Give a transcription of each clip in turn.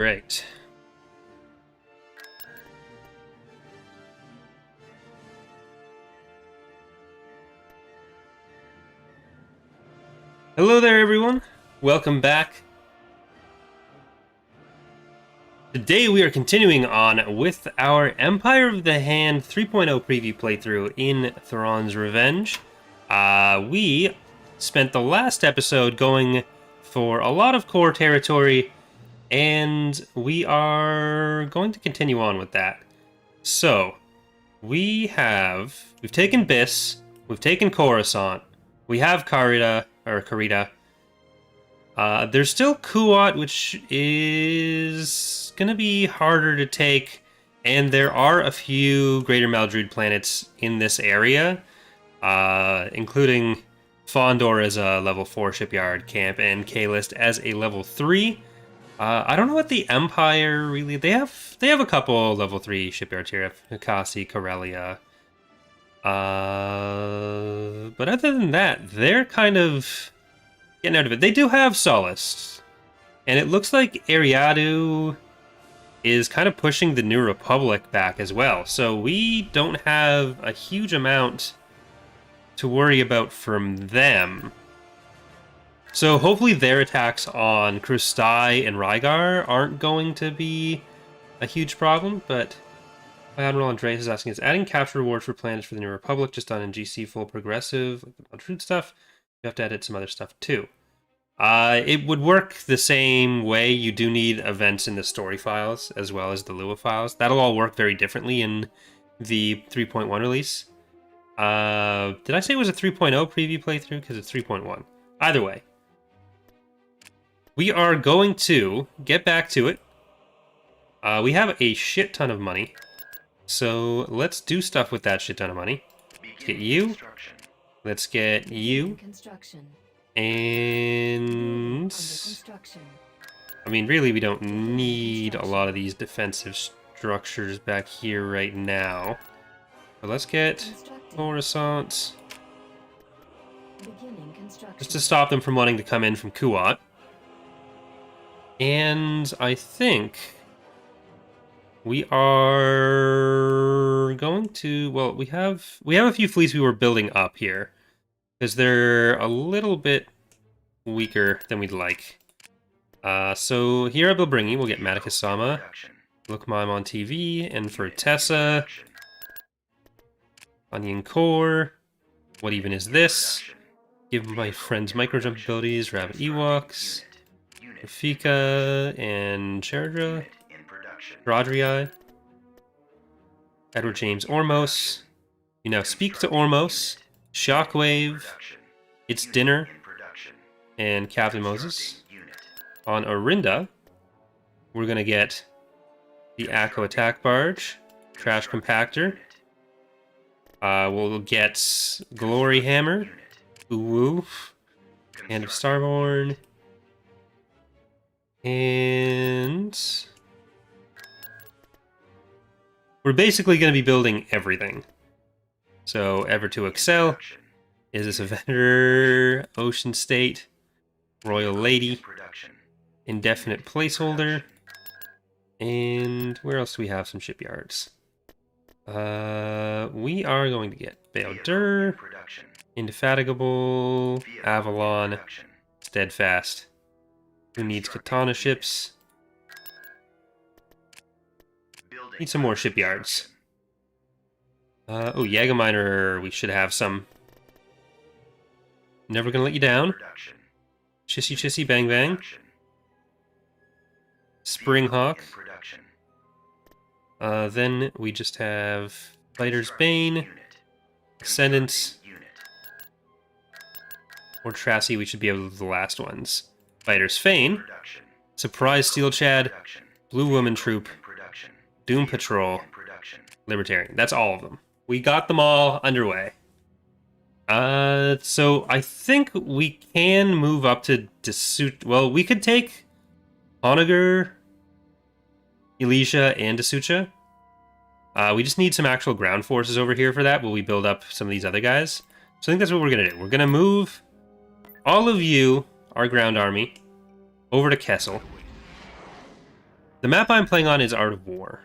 Great. Hello there, everyone. Welcome back. Today we are continuing on with our Empire of the Hand 3.0 preview playthrough in Thrawn's Revenge. We spent the last episode going for a lot of core territory, and we are going to continue on with that. So, we've taken Biss, we've taken Coruscant, we have Karita. There's still Kuat, which is gonna be harder to take, and there are a few Greater Maldruid planets in this area, including Fondor as a level 4 shipyard camp and Kalist as a level 3. I don't know what the Empire really... They have a couple level 3 shipyards here. Hikasi, Corellia. But other than that, they're kind of getting out of it. They do have Solace. And it looks like Ariadu is kind of pushing the New Republic back as well. So we don't have a huge amount to worry about from them. So hopefully their attacks on Krustai and Rygar aren't going to be a huge problem, but Admiral Andreas is asking, is adding capture rewards for planets for the New Republic just done in GC full progressive, like the Madrid stuff? You have to edit some other stuff too. It would work the same way. You do need events in the story files as well as the Lua files. That'll all work very differently in the 3.1 release. Did I say it was a 3.0 preview playthrough? Because it's 3.1. Either way. We are going to get back to it. We have a shit ton of money. So let's do stuff with that shit ton of money. Let's get you. Let's get you. And... I mean, really, we don't need a lot of these defensive structures back here right now. But let's get Coruscant. Just to stop them from wanting to come in from Kuat. And I think we are going to, well, we have a few fleets we were building up here because they're a little bit weaker than we'd like. So here at Bilbringi, we'll get Maticasama, Lookmime on TV, and for Tessa, Onion Core. What even is this? Give my friends microjump abilities, Rabbit Ewoks, Rafika, and Cherdra, Rodri, Edward James Ormos. You now speak to Ormos, Shockwave, It's Dinner, and Captain Moses. On Orinda, we're going to get the Akko Attack Barge, Trash Compactor. We'll get Glory Hammer, Uwu, Hand of Starborn, and we're basically going to be building everything. So, Ever to Excel, Is This a Vendor, Ocean State, Royal Lady, Indefinite Placeholder, and where else do we have some shipyards? We are going to get Baeldur, Indefatigable, Avalon, Steadfast. Who needs katana ships? Need some more shipyards. Oh, Yagaminer, we should have some. Never gonna let you down. Chissy Chissy Bang Bang. Springhawk. Then we just have Fighter's Bane, Ascendance, or Tracy. We should be able to do the last ones. Fighter's Fane, Surprise Steel Chad, Blue Woman Troop, Doom Patrol, Libertarian. That's all of them. We got them all underway. So I think we can move up to Dasucha. Well, we could take Onager, Elisha, and Dasucha. We just need some actual ground forces over here for that while we build up some of these other guys. So I think that's what we're going to do. We're going to move all of you, our ground army, over to Kessel. The map I'm playing on is Art of War.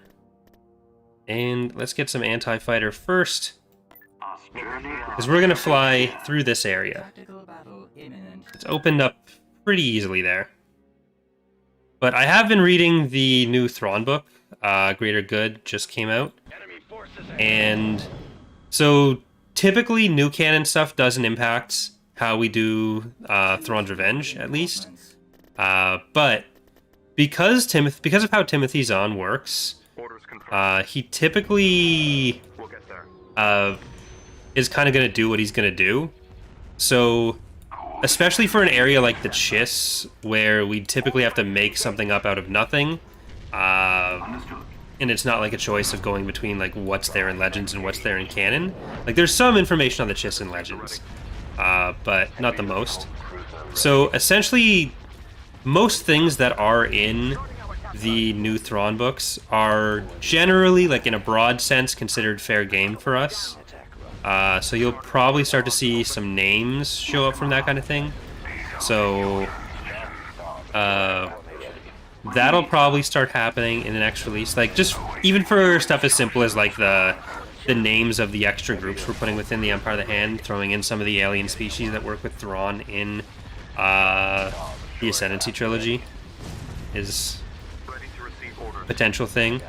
And let's get some anti-fighter first, because we're going to fly through this area. It's opened up pretty easily there. But I have been reading the new Thrawn book, Greater Good, just came out. And so typically new canon stuff doesn't impact how we do Thrawn's Revenge, at least. But because of how Timothy Zahn works, he typically is kind of going to do what he's going to do. So, especially for an area like the Chiss, where we typically have to make something up out of nothing, and it's not like a choice of going between like what's there in Legends and what's there in canon. Like there's some information on the Chiss in Legends, but not the most. So essentially, most things that are in the new Thrawn books are generally, like in a broad sense, considered fair game for us. So you'll probably start to see some names show up from that kind of thing. So that'll probably start happening in the next release. Like just even for stuff as simple as like the names of the extra groups we're putting within the Empire of the Hand, throwing in some of the alien species that work with Thrawn in the Ascendancy trilogy is a potential thing.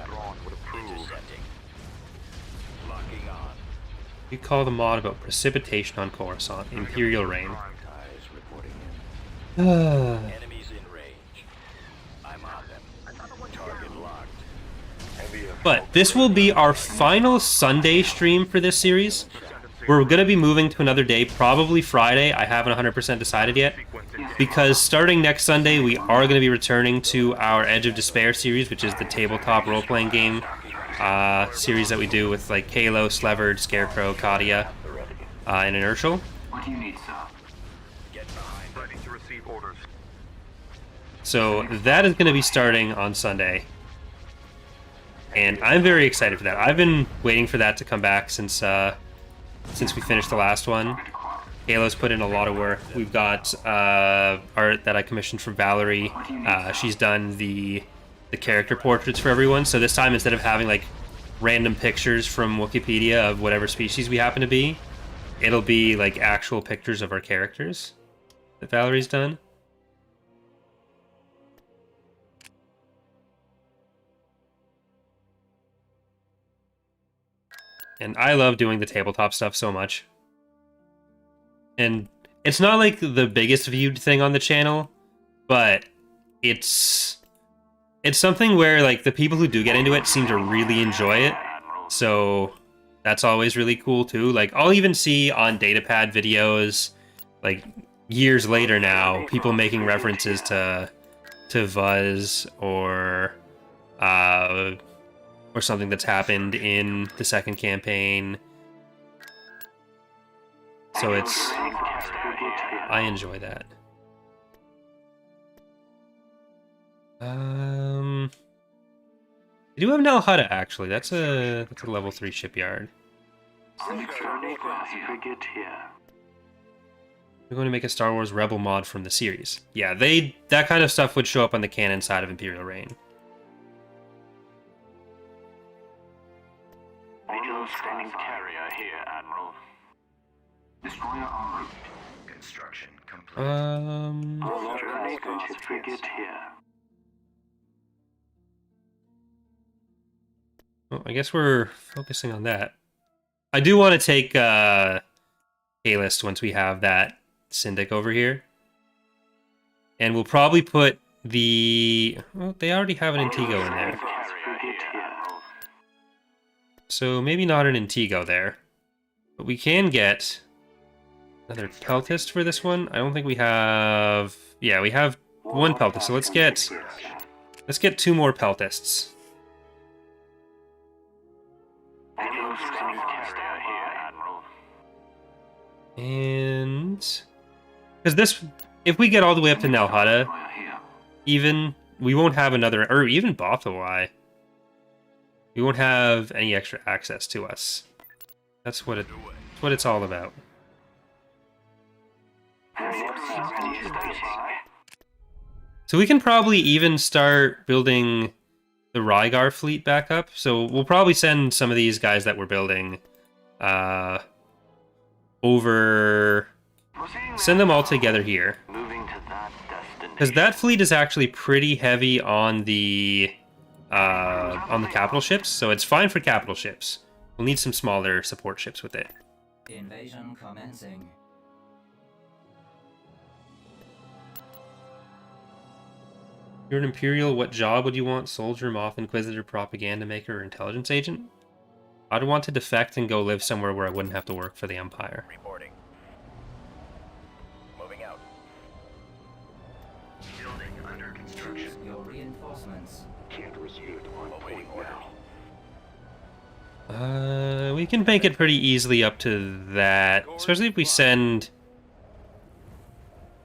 You call the mod about precipitation on Coruscant, Imperial Rain. But this will be our final Sunday stream for this series. We're going to be moving to another day, probably Friday. I haven't 100% decided yet. Because starting next Sunday, we are going to be returning to our Edge of Despair series, which is the tabletop role-playing game series that we do with like Kalo, Sleverd, Scarecrow, Kadia, and Inertial. What do you need, sir? Get behind. Ready to receive orders. So that is going to be starting on Sunday. And I'm very excited for that. I've been waiting for that to come back since we finished the last one. Kalo's put in a lot of work. We've got art that I commissioned for Valerie. She's done the character portraits for everyone. So this time, instead of having like random pictures from Wikipedia of whatever species we happen to be, it'll be like actual pictures of our characters that Valerie's done. And I love doing the tabletop stuff so much. And it's not like the biggest viewed thing on the channel, but it's something where like the people who do get into it seem to really enjoy it. So that's always really cool too. Like I'll even see on datapad videos like years later now, people making references to Vuz or something that's happened in the second campaign. So I enjoy that. I do have Nal Hutta actually. That's a level 3 shipyard. We're going to make a Star Wars Rebel mod from the series. Yeah, that kind of stuff would show up on the canon side of Imperial Reign. Standing carrier here, Admiral. Destroyer en route. Construction complete. Frigate here. Well, I guess we're focusing on that. I do want to take A-list once we have that Syndic over here. And we'll probably put the... Well, they already have an Intigo in there. So maybe not an Intigo there. But we can get another Peltist for this one. I don't think we have... Yeah, we have one Peltist, so let's get 2 more Peltists. And... Because this... If we get all the way up to Nal Hutta, even, we won't have another... Or even Bothawai. We won't have any extra access to us. That's what it's all about. So we can probably even start building the Rygar fleet back up. So we'll probably send some of these guys that we're building over. Send them all together here. Moving to that destination. Because that fleet is actually pretty heavy on the capital ships, so it's fine for capital ships. We'll need some smaller support ships with it. Invasion commencing. You're an Imperial, what job would you want? Soldier, Moth, Inquisitor, Propaganda Maker, or Intelligence Agent? I'd want to defect and go live somewhere where I wouldn't have to work for the Empire. Reporting. Moving out. Building under construction. Your reinforcements. Can't resume on Awaiting point orders. now. We can make it pretty easily up to that, especially if we send...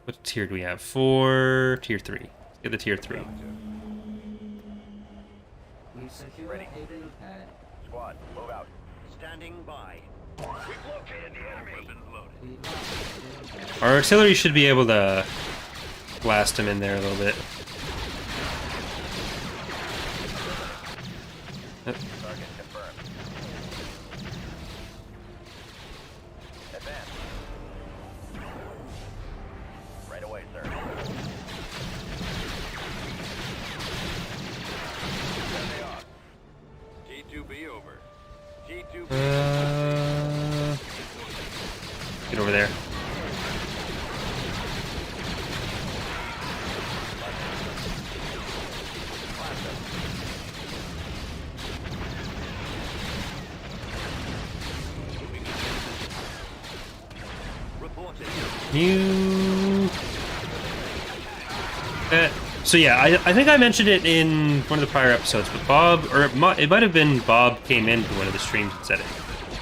What tier do we have? 4, tier 3. Let's get the tier 3. We've secured Ready. a build pad. Squad, move out. Standing by. We've located the enemy. Weapons loaded. We've lost the build pad. Our artillery should be able to blast him in there a little bit. Target confirmed. Advance. Right away, sir. There they are. T2B over. T2B. Get over there. Reporting. You... So yeah, I think I mentioned it in one of the prior episodes, but Bob, or it might have been Bob came into one of the streams and said it,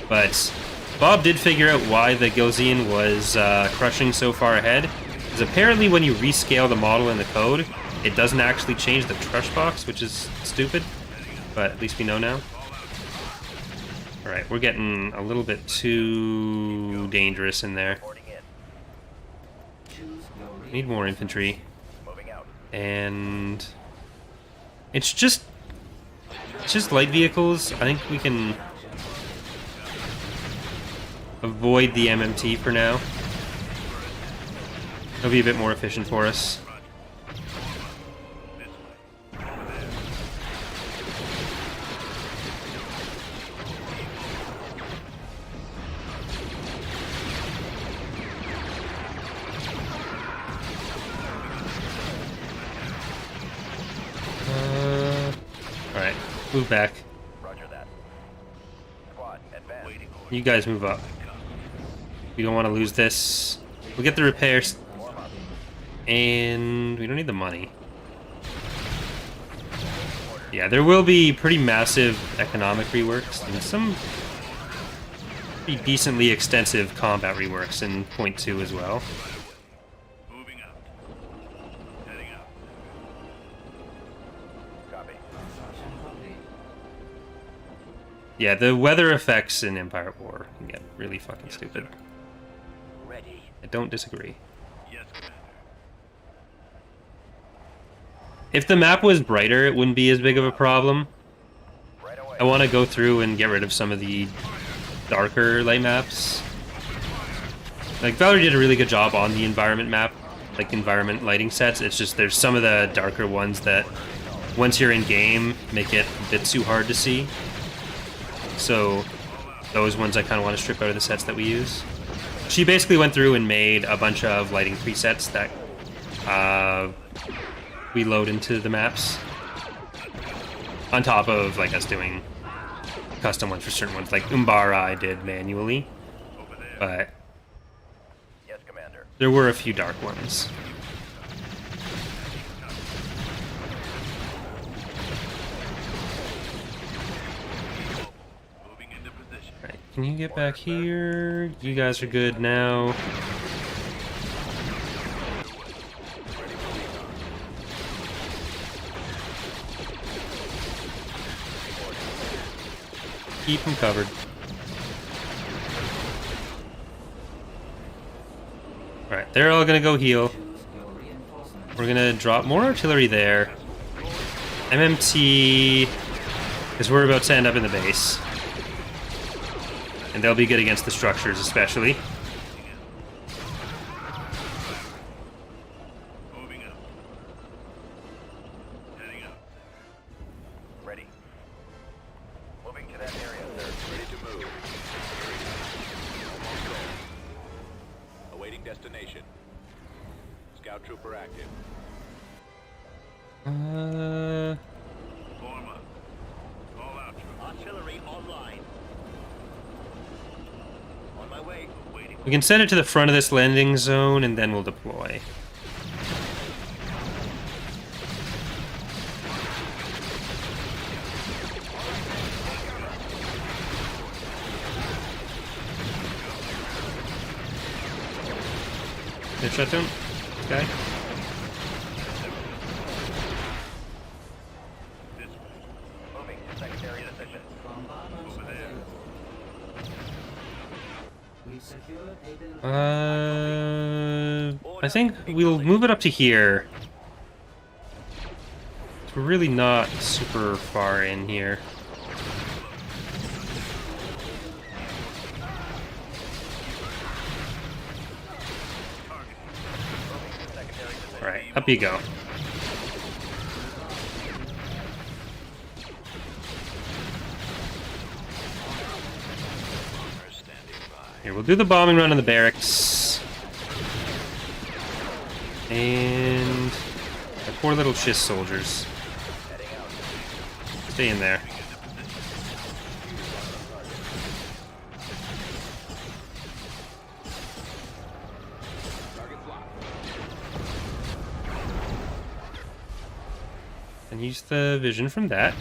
but Bob did figure out why the Gilzean was crushing so far ahead, because apparently when you rescale the model in the code, it doesn't actually change the trush box, which is stupid, but at least we know now. Alright, we're getting a little bit too dangerous in there. Reporting in. Choose your Need more infantry. Moving out. And it's just light vehicles. I think we can avoid the MMT for now. It'll be a bit more efficient for us. Alright, move back. Roger that. Squad, advance. You guys move up. We don't want to lose this. We'll get the repairs. And we don't need the money. Yeah, there will be pretty massive economic reworks and some pretty decently extensive combat reworks in point 2 as well. Moving out. Heading out. Copy. construction complete. Yeah, the weather effects in Empire at War can get really fucking stupid. Ready. I don't disagree. Yes, Commander. If the map was brighter, it wouldn't be as big of a problem. Right away. I want to go through and get rid of some of the darker light maps. Like, Valerie did a really good job on the environment map, like environment lighting sets. It's just there's some of the darker ones that, once you're in game, make it a bit too hard to see. So those ones I kind of want to strip out of the sets that we use. She basically went through and made a bunch of lighting presets that we load into the maps, on top of like us doing custom ones for certain ones, like Umbara I did manually, but Yes, Commander. there were a few dark ones. Moving into position. Right, can you get back here? You guys are good now. Keep them covered. Alright, they're all gonna go heal. Choose your reinforcements. We're gonna drop more artillery there. MMT, because we're about to end up in the base. And they'll be good against the structures, especially. Moving up. Heading up. Ready. Moving to that area, sir. Ready to move. Almost there. Awaiting destination. Scout trooper active. Form up. All out troops. Artillery online. On my way. Waiting. We can send it to the front of this landing zone, and then we'll deploy. Good shutdown. Okay. This way. Moving to secondary position. Bombardment Over there. We've secured a building. I think we'll move it up to here. We're really not super far in here. Alright, up you go. Here, we'll do the bombing run on the barracks. And the poor little schist soldiers. Stay in there. And use the vision from that.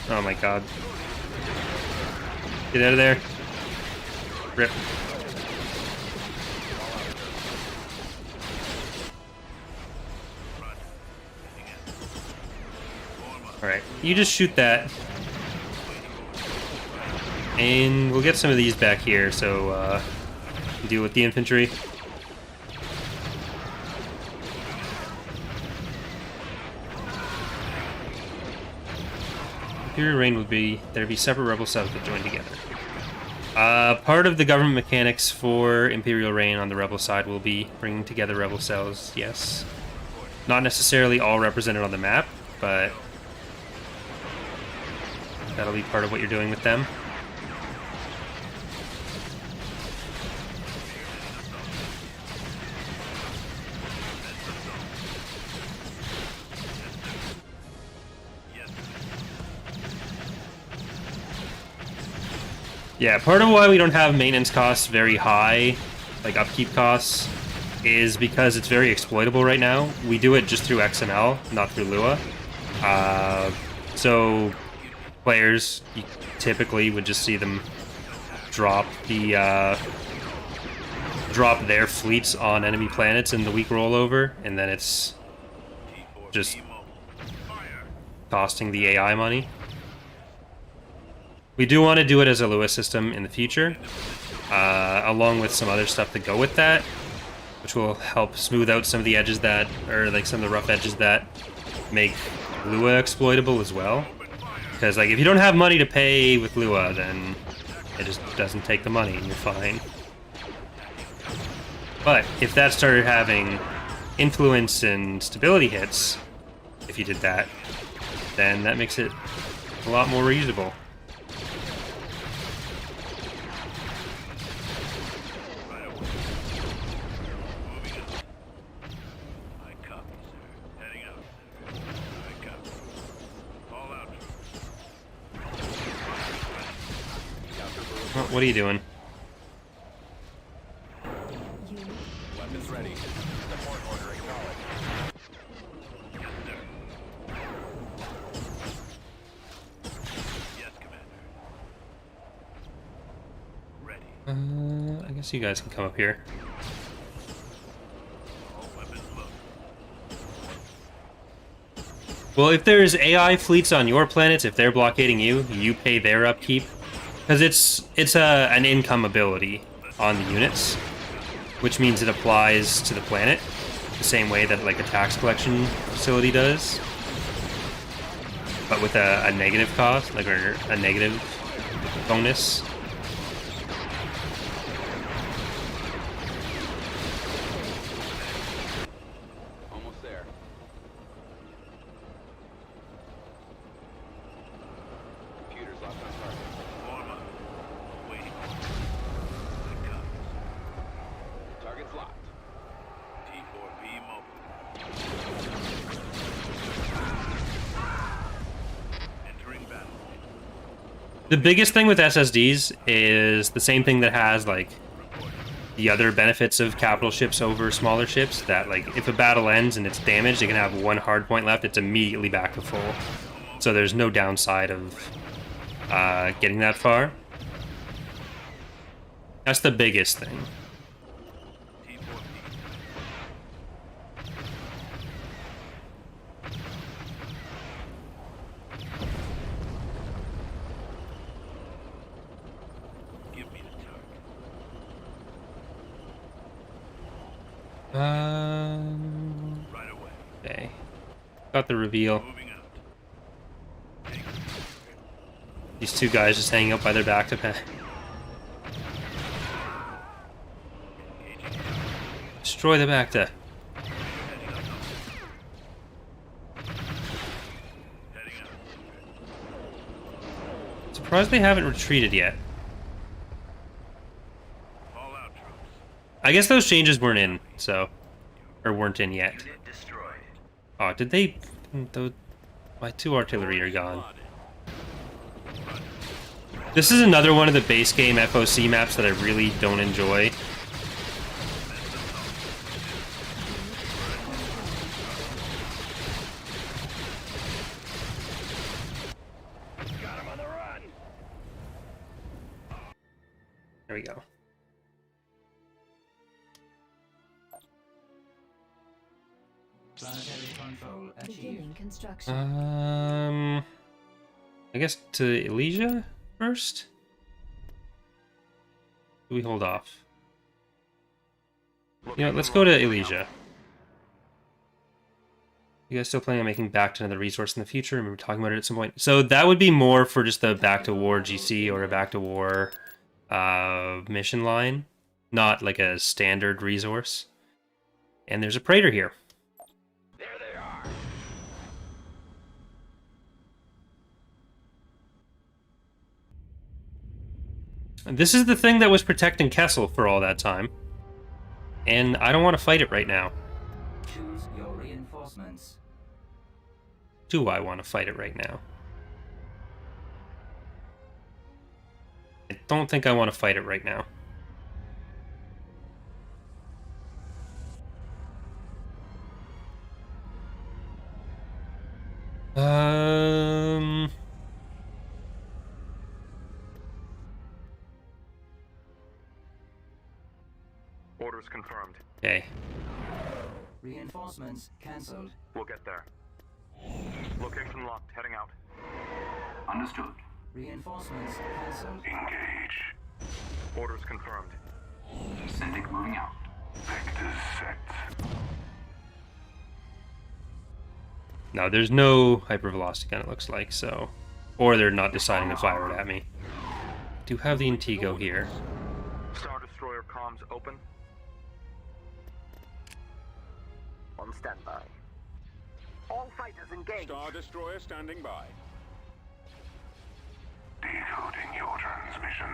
Oh my god. Get out of there. Rip. Alright, you just shoot that. And we'll get some of these back here, so deal with the infantry. Imperial Reign would be there'd be separate rebel cells that join together. Part of the government mechanics for Imperial Reign on the rebel side will be bringing together rebel cells, yes. Not necessarily all represented on the map, but that'll be part of what you're doing with them. Yeah, part of why we don't have maintenance costs very high, like upkeep costs, is because it's very exploitable right now. We do it just through XML, not through Lua. So players, you typically would just see them drop the drop their fleets on enemy planets in the week rollover, and then it's just costing the AI money. We do want to do it as a Lua system in the future, along with some other stuff to go with that, which will help smooth out some of the edges that, or like some of the rough edges that make Lua exploitable as well. Because like if you don't have money to pay with Lua, then it just doesn't take the money and you're fine. But if that started having influence and stability hits, if you did that, then that makes it a lot more reasonable. What are you doing? Weapons ready. Support order acknowledged. Yes, Commander. Ready. I guess you guys can come up here. All weapons loaded. Well, if there's AI fleets on your planets, if they're blockading you, you pay their upkeep. Because it's an income ability on the units, which means it applies to the planet the same way that like a tax collection facility does, but with a negative cost, like or a negative bonus. Almost there. Computer's locked on target. Form up. Waiting. Good comes. Target's locked. T4B mobile. Entering battle. The biggest thing with SSDs is the same thing that has like the other benefits of capital ships over smaller ships, that like if a battle ends and it's damaged, they can have one hard point left, it's immediately back to full. So there's no downside of getting that far. That's the biggest thing. T4B. Give me the target. Right away. Okay. Got the reveal. Moving out. These two guys just hanging out by their back to pay. Destroy the Bacta. Heading out. Surprised they haven't retreated yet. All out troops. I guess those changes weren't in, so. Or weren't in yet. Unit destroyed. Oh, did they? My 2 artillery are gone. This is another one of the base game FOC maps that I really don't enjoy. Got him on the run. There we go. Planetary control achieved. Beginning construction. I guess to Elysia first? Do we hold off? You know, let's go to Elysia. You guys still planning on making back to another resource in the future? I remember talking about it at some point. So that would be more for just the back to war GC or a back to war mission line, not like a standard resource. And there's a Praetor here. There they are. And this is the thing that was protecting Kessel for all that time. And I don't want to fight it right now. Choose your reinforcements. Do I want to fight it right now? I don't think I want to fight it right now. Orders confirmed. Okay. Reinforcements cancelled. We'll get there. Location locked. Heading out. Understood. Reinforcements cancelled. Engage. Orders confirmed. Syndic moving out. Vectors set. No, there's no hypervelocity gun, it looks like, so... Or they're not deciding to fire it at me. Do have the Intigo here. Star Destroyer comms open. On standby. All fighters engaged. Star Destroyer standing by. Decoding your transmission.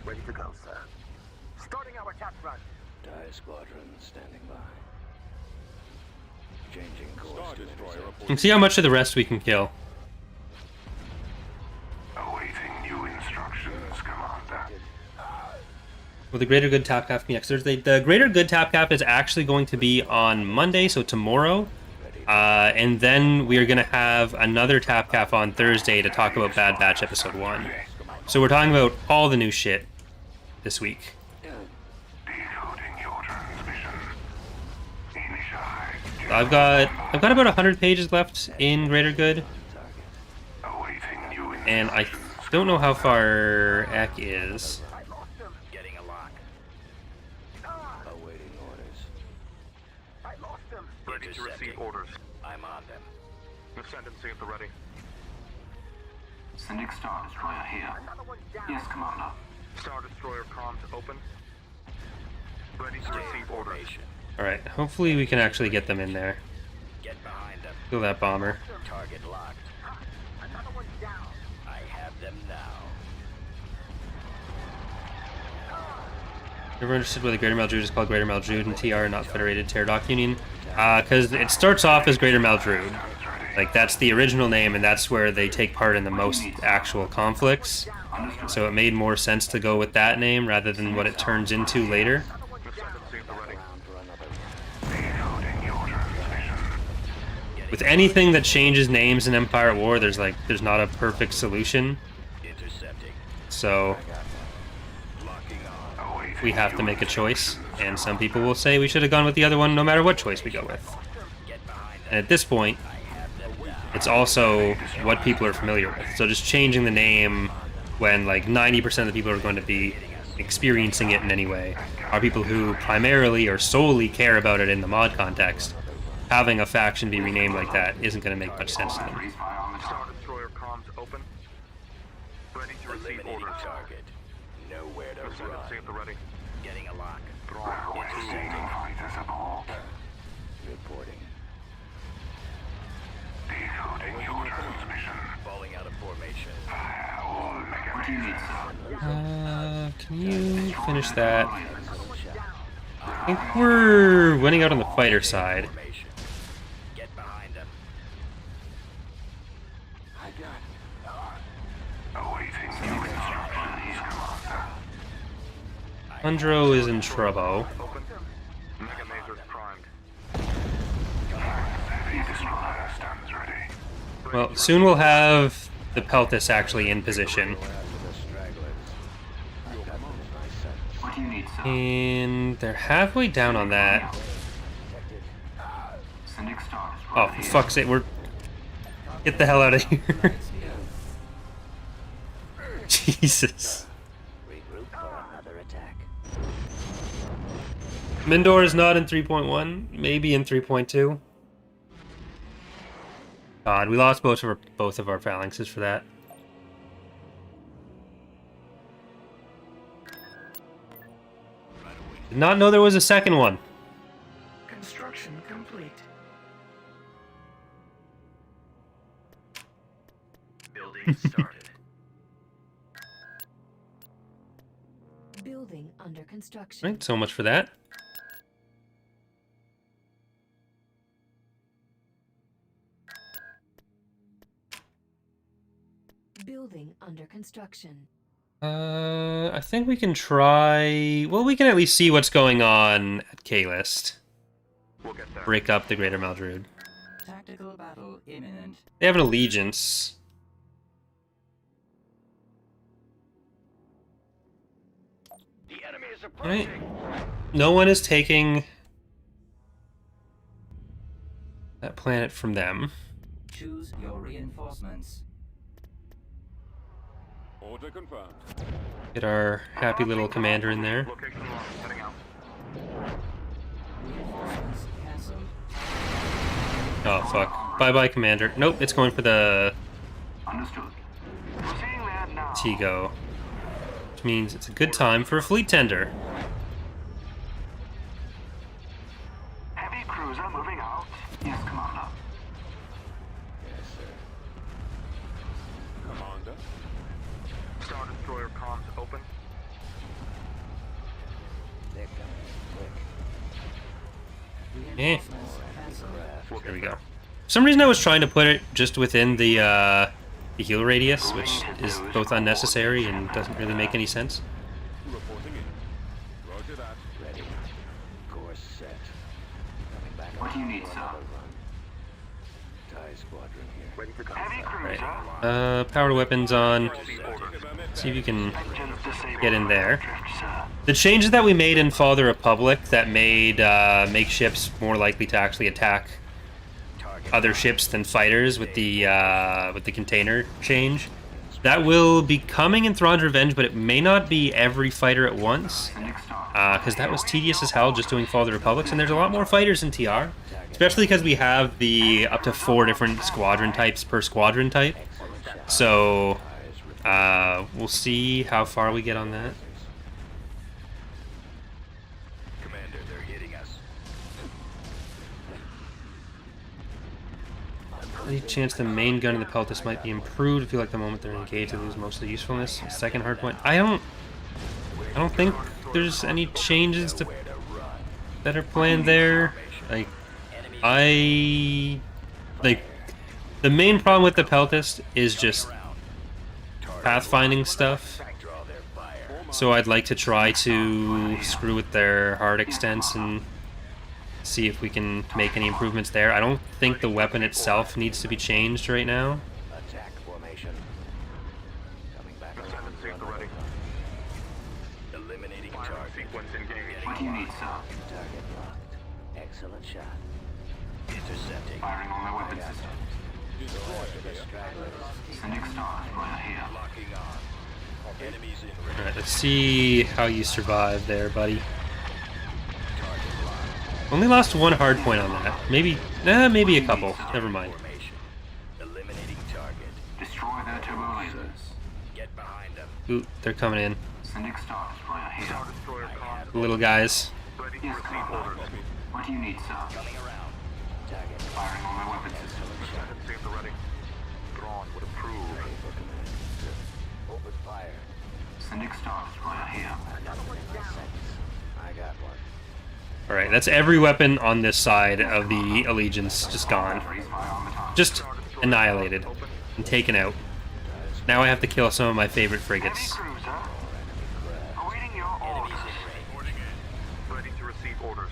Ready to go, sir. Starting our attack run. Die Squadron standing by. Changing course. Star Destroyer And see how much of the rest we can kill. Awaiting new instructions, Commander. Well, the Greater Good Tap Cap next Thursday. The Greater Good Tap Cap is actually going to be on Monday, so tomorrow. And then we are going to have another Tap Cap on Thursday to talk about Bad Batch Episode 1. So we're talking about all the new shit this week. Decoding your transmission. Initialize. I've got about 100 pages left in Greater Good, Awaiting new and I Don't know how far Eck is. I lost him. Getting a lock. Awaiting orders. I lost him. Ready to receive orders. I'm on them. Ascendancy at the ready. Sending Star Destroyer here. Another one down. Yes, Commander. Star Destroyer comms open. Ready to receive orders. Formation. Alright, hopefully we can actually get them in there. Get behind them. Kill that bomber. Target locked. Another one down. I have them now. Never understood why the Greater Maldrude is called Greater Maldrude and TR, not Federated Pterodach Union. Because it starts off as Greater Maldrude. Like, that's the original name, and that's where they take part in the most actual conflicts. So it made more sense to go with that name rather than what it turns into later. Ascendancy at the ready. With anything that changes names in Empire at War, there's not a perfect solution. Intercepting. So Locking on. we have to make a choice, and some people will say we should have gone with the other one no matter what choice we go with. Get behind them. And at this point, it's also what people are familiar with. So just changing the name when like 90% of the people who are going to be experiencing it in any way are people who primarily or solely care about it in the mod context. Having a faction be renamed like that isn't going to make much sense to them. Freeze fire on the Star target. Destroyer comms open. Ready to receive Eliminating orders. target. Nowhere to Ascendancy run. at the ready. Getting a lock. Thrawn. Intercepting. Fighters aboard. Reporting. Decoding your transmission. Falling out of formation. What do you need, sir? Can you finish that? I think we're winning out on the fighter side. Formation. Get behind them. Awaiting new instructions, Commander. Hundro is in trouble. Open. Mega Mazers primed. Heavy destroyer stands ready. Well, soon we'll have the Peltis actually in position. What do you need, sir? And they're halfway down on that. Sending Star Oh, Destroyer for here. fuck's sake, we're... Get the hell out of here. Jesus. Regroup for another attack. Mindor is not in 3.1, maybe in 3.2. God, we lost both of our phalanxes for that. Did not know there was a second one. Construction complete. Building started. Building under construction. Right, so much for that. Building under construction. I think we can try... Well, we can at least see what's going on at K-List. We'll get there. Break up the Greater Maldrude. Tactical battle imminent. They have an allegiance. The enemy is Right. approaching. No one is taking that planet from them. Choose your reinforcements. Order confirmed. Get our happy little commander in there. Location locked. Heading out. Reinforcements cancelled. Oh, fuck. Bye-bye, commander. Nope, it's going for the Understood. Seeing that now. Tigo. Which means it's a good time for a fleet tender. Heavy cruiser moving out. Yes, Commander. Yes, sir. Commander. Star Destroyer comms open. They're coming. Quick. Reinforcements cancelled. There we go. For some reason I was trying to put it just within the heal radius, which is both unnecessary and doesn't really make any sense. Reporting in. Roger that. Ready. Course set. Coming back. What do you need, for sir? another run. TIE squadron here. Ready to go. Heavy cruiser. Right. Power weapons on. Receive orders. See if you can Engines disabled. get in there. Drift, sir. The changes that we made in Fall of the Republic that made make ships more likely to actually attack Target. other ships than fighters with the container change That will be coming in Thrawn's Revenge, but it may not be every fighter at once. Because that was tedious as hell just doing Fall of the Republics, and there's a lot more fighters in TR. Especially because we have the up to 4 different squadron types per squadron type. So, we'll see how far we get on that. Commander, they're hitting us. Any chance the main gun of the Peltis might be improved? I feel like the moment they're engaged, they lose most of the usefulness. Second hard point. I don't think there's any changes to that are planned there. Like, the main problem with the Peltis is just pathfinding stuff. So I'd like to try to screw with their hard extents and see if we can make any improvements there. I don't think the weapon itself needs to be changed right now. Attack formation. Coming back Ascendancy at the ready. Eliminating Firing target. sequence engaged. What do you need, sir? Target locked. Excellent shot. Intercepting. Firing on my weapon system. Sending Star Destroyer here. Locking on. Enemies in range. Alright, let's see how you survive there, buddy. Only lost 1 hard point on that. Maybe a couple. Never mind. Formation. Eliminating target. Destroy their turbo lasers. Get behind them. Ooh, they're coming in. Sending Star Destroyer here. Star Destroyer comms The little guys. ready to Yes, receive Commander. orders. What do you need, sir? Coming around. Target. Firing on my weapon system. Ascendancy at the ready. Thrawn would approve. Open fire. Sending Star Destroyer here. I got one. Alright, that's every weapon on this side of the Allegiance just gone. Freeze fire on the target. Just annihilated and taken out. Now I have to kill some of my favorite frigates. Cruiser. Awaiting your orders. Ready to receive orders.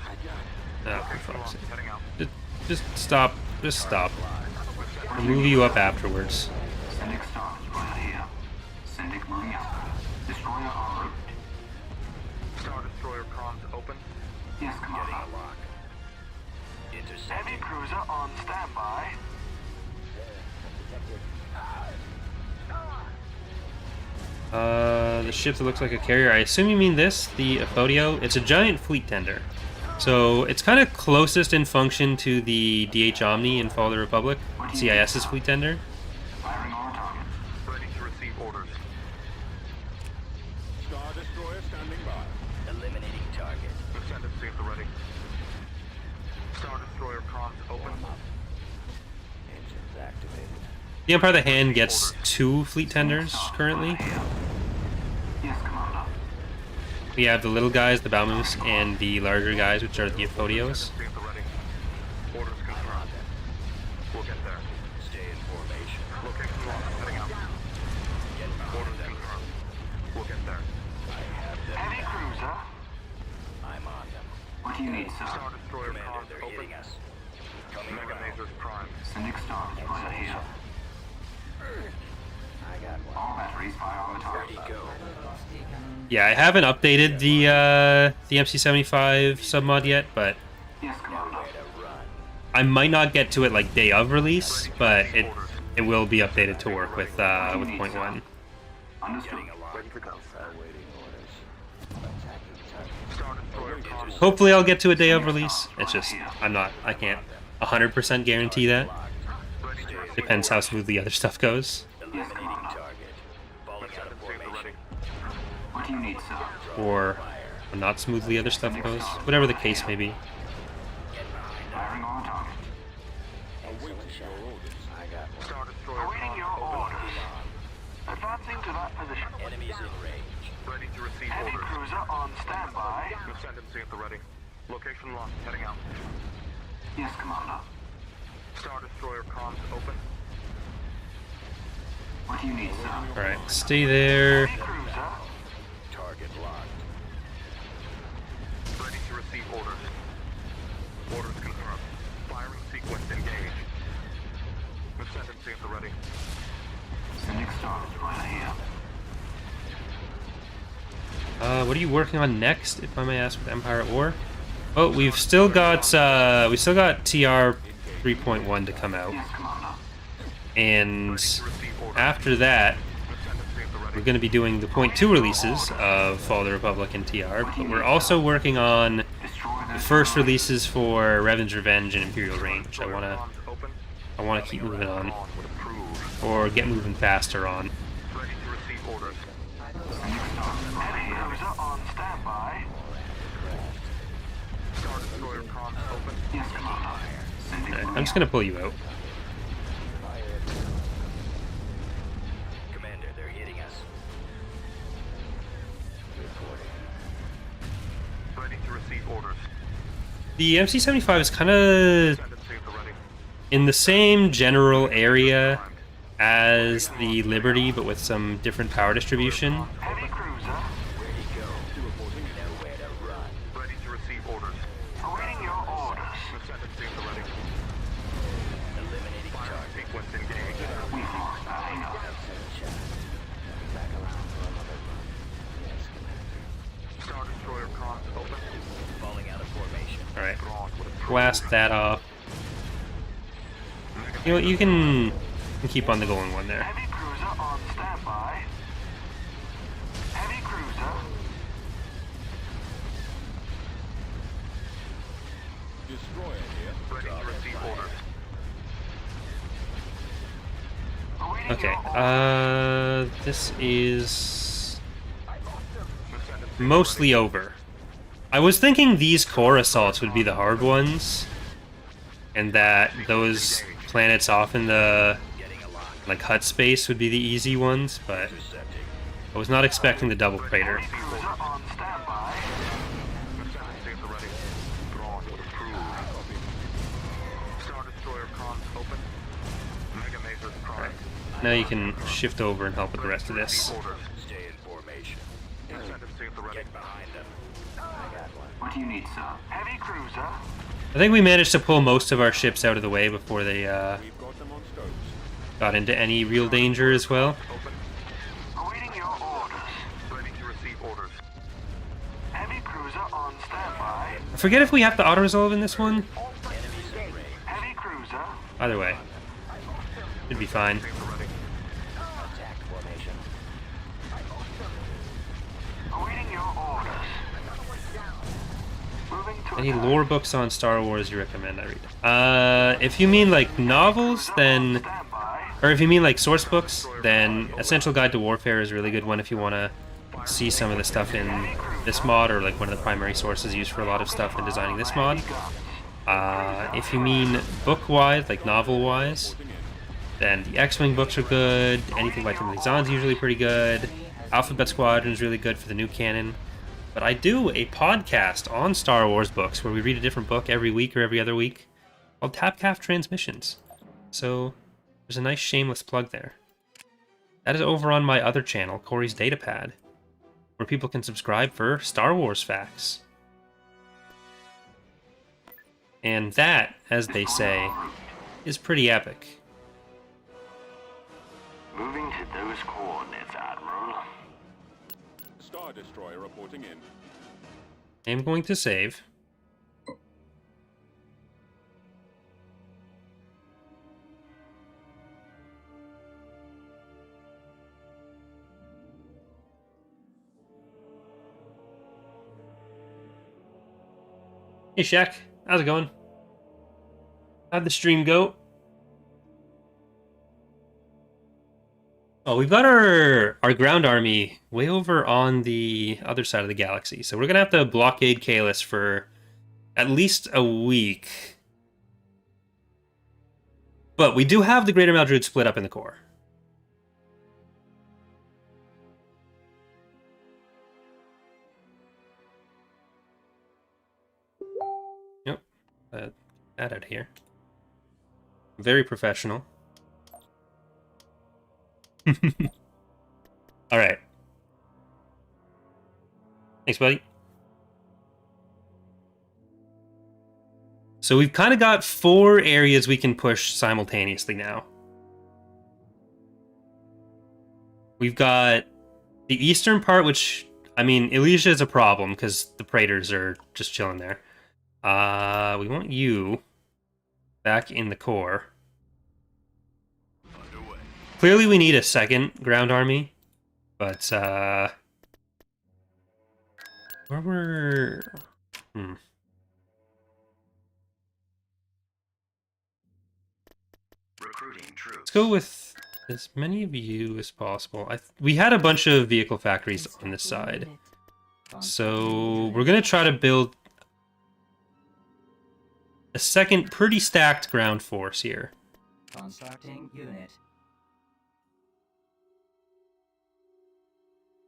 Oh, for fuck's sake. Heading out. Just stop. Just stop. I'll move you up afterwards. Sending Star Destroyer here. Sending moving out. Destroyer en route. Star Destroyer comms open. Yes, Getting Commander. a lock. Intercepting. Cruiser on standby. The ship that looks like a carrier. I assume you mean this, the Aphodio. It's a giant fleet tender. So it's kind of closest in function to the DH Omni in Fall of the Republic, CIS's fleet tender. Firing on target. Ready to receive orders. Star Destroyer standing by. Eliminating target. Ascendancy at the ready. Star Destroyer comms open. Engines activated. The Empire of the Hand gets 2 fleet tenders currently. Yes, Commander. We have the little guys, the Balmus, and the larger guys, which are the Aphodios. Ascendancy at the ready. Orders confirmed. We'll get there. Stay in formation. Location locked. Heading out. Get behind Orders them. confirmed. We'll get there. I have them. Cruiser. I'm on them. What do you need, sir? Star Destroyer Commander, comms they're open. hitting us. Coming Mega around. lasers primed. Sending Star Destroyer here. I got one. All batteries fire on the target. Ready, go. Yeah, I haven't updated the MC75 submod yet, but Yes, Commander. Nowhere to run. I might not get to it like day of release, but it will be updated to work with point 1. Understood. Getting a lock. Ready to go, sir. Awaiting orders. Attacking target. Star Destroyer comms. Hopefully I'll get to a day of release. It's just I can't 100% guarantee that. Ready to receive Depends how smoothly other stuff goes. Eliminating target. Falling out of Ascendancy at the formation. ready. What do you need, sir? Or not smoothly other stuff goes. Whatever the case may be. Firing on target. Excellent shot. I got one. Star Destroyer comms open. Advancing to that position. Enemies in range. Ready to receive orders. Cruiser on standby. Ascendancy at the ready. Location locked. Heading out. Yes, Commander. Star Destroyer comms open. What do you need, sir? Alright, stay there. Cruiser. Target locked. Ready to receive orders. Orders confirmed. Firing sequence engaged. Ascendancy at the ready. Sending Star Destroyer here. What are you working on next, if I may ask, with Empire at War? Oh, we've still got TR 3.1 to come out. Yes, Commander. And after that, we're going to be doing the point 2 releases of Fall of the Republic and TR, but we're also working on the first releases for Revan's Revenge and Imperial Range. I want to keep moving on, or get moving faster on. Ready to receive orders. Heavy cruiser on standby. Star Destroyer comms open. Yes, Commander. Sending Okay, money I'm just going to pull you out. Commander, they're hitting us. Ready to receive orders. The MC-75 is kind of Send and see at the ready. in the same general area as the Liberty, but with some different power distribution. Heavy cruiser. Ready to go. Reporting. Nowhere to run. Ready to receive orders. Awaiting your orders. Send and see at the ready. Eliminating Firing target. sequence engaged. we fixed that hangar. Star Destroyer comms open. Falling out of formation. Alright, Thrawn would approve. blast that off. You know what, you can keep on the going one there. Heavy cruiser on standby. Heavy cruiser. Destroyer here. Ready to receive orders. Awaiting Okay, your orders. this is Send and see mostly over. I was thinking these core assaults would be the hard ones, and that those planets off in the like hut space would be the easy ones, but I was not expecting the double crater. Cruiser on standby. Send and see at the ready. Thrawn would approve. Star Destroyer comms open. Mega Maser's prime. Now you can shift over and help with the rest of this. Orders. Stay in formation. Send and see at the ready. Get behind them. What do you need, sir? Heavy cruiser. I think we managed to pull most of our ships out of the way before they We've got them on scopes. got into any real danger as well. Open. Awaiting your orders. Ready to receive orders. Heavy cruiser on standby. I forget if we have to auto-resolve in this one. Enemies in range. Heavy cruiser. Either way, should be fine. See at the ready. Attack formation. Awaiting your orders. Moving to Any attack. lore books on Star Wars you recommend I read? If you mean like novels, then, Standby. or if you mean like source books, then Essential Guide to Warfare is a really good one if you want to see some of the stuff in this mod, or like one of the primary sources used for a lot of stuff in designing this mod. If you mean book-wise, like novel-wise, then the X-Wing books are good. Anything by Timothy Zahn's usually pretty good. Alphabet Squadron is really good for the new canon. But I do a podcast on Star Wars books where we read a different book every week or every other week called Tapcaf Transmissions. So there's a nice shameless plug there. That is over on my other channel, Corey's Datapad, where people can subscribe for Star Wars facts. And that, as they say, is pretty epic. Moving to those coordinates, Admiral. Star Destroyer reporting in. I'm going to save. Hey Shaq, how's it going? How'd the stream go? Oh, we've got our ground army way over on the other side of the galaxy, so we're gonna have to blockade Kalis for at least a week. But we do have the Greater Maldruid split up in the core. Yep, that out of here. Very professional. All right. Thanks, buddy. So we've kind of got 4 areas we can push simultaneously now. We've got the eastern part, which, I mean, Elysia is a problem because the Praetors are just chilling there. We want you back in the core. Clearly we need a second ground army. But where were Recruiting troops. let's go with as many of you as possible. We had a bunch of vehicle factories on this side, so we're gonna try to build a second pretty stacked ground force here. Constructing unit.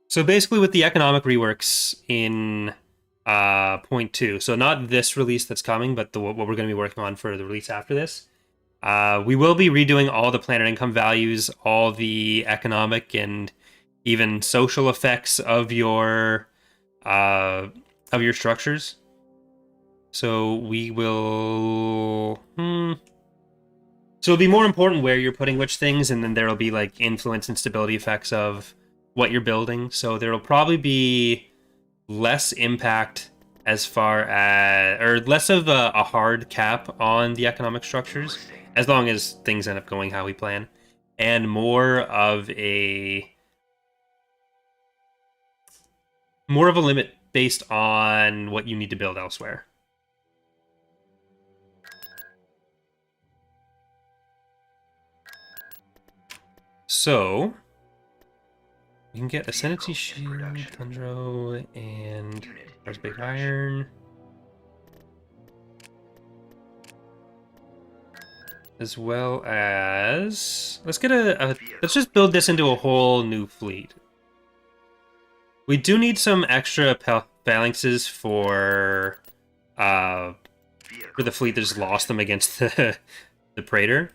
So basically with the economic reworks in point 2, so not this release that's coming, but what we're going to be working on for the release after this, we will be redoing all the planet income values, all the economic and even social effects of your structures. So we will... So it'll be more important where you're putting which things, and then there'll be like influence and stability effects of what you're building. So there'll probably be less impact as far as, or less of a hard cap on the economic structures, as long as things end up going how we plan, and more of a limit based on what you need to build elsewhere. So we can get Ascendancy Shield, Tundro, and there's Big Iron. As well as... let's get let's just build this into a whole new fleet. We do need some extra phalanxes for the fleet that just lost them against the Praetor.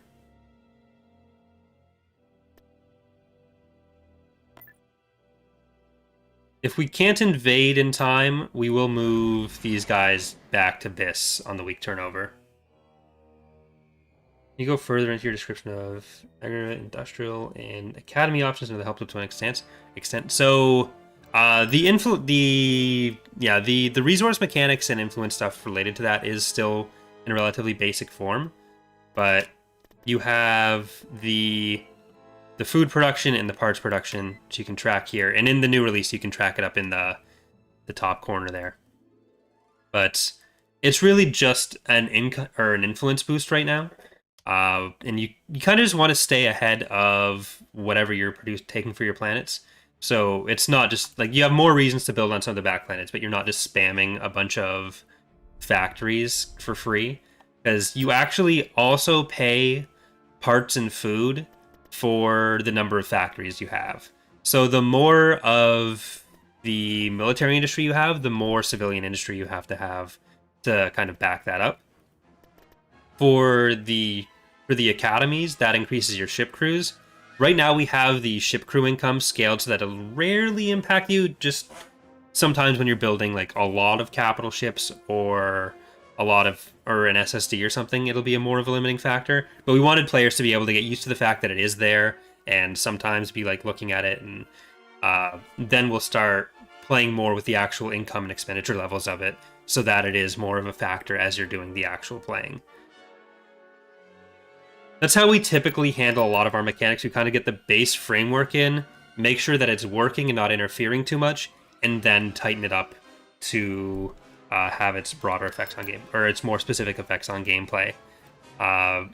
If we can't invade in time, we will move these guys back to Biss on the week turnover. You go further into your description of industrial and academy options and the help to an extent. So the resource mechanics and influence stuff related to that is still in a relatively basic form, but you have the food production and the parts production, which you can track here. And in the new release, you can track it up in the top corner there. But it's really just an influence boost right now. And you kind of just want to stay ahead of whatever you're taking for your planets. So it's not just like you have more reasons to build on some of the back planets, but you're not just spamming a bunch of factories for free, because you actually also pay parts and food for the number of factories you have. So the more of the military industry you have, the more civilian industry you have to kind of back that up. For the academies, that increases your ship crews. Right now we have the ship crew income scaled so that it'll rarely impact you, just sometimes when you're building like a lot of capital ships or an SSD or something, it'll be more of a limiting factor. But we wanted players to be able to get used to the fact that it is there, and sometimes be like looking at it, and then we'll start playing more with the actual income and expenditure levels of it, so that it is more of a factor as you're doing the actual playing. That's how we typically handle a lot of our mechanics. We kind of get the base framework in, make sure that it's working and not interfering too much, and then tighten it up to have its broader effects on game, or its more specific effects on gameplay. And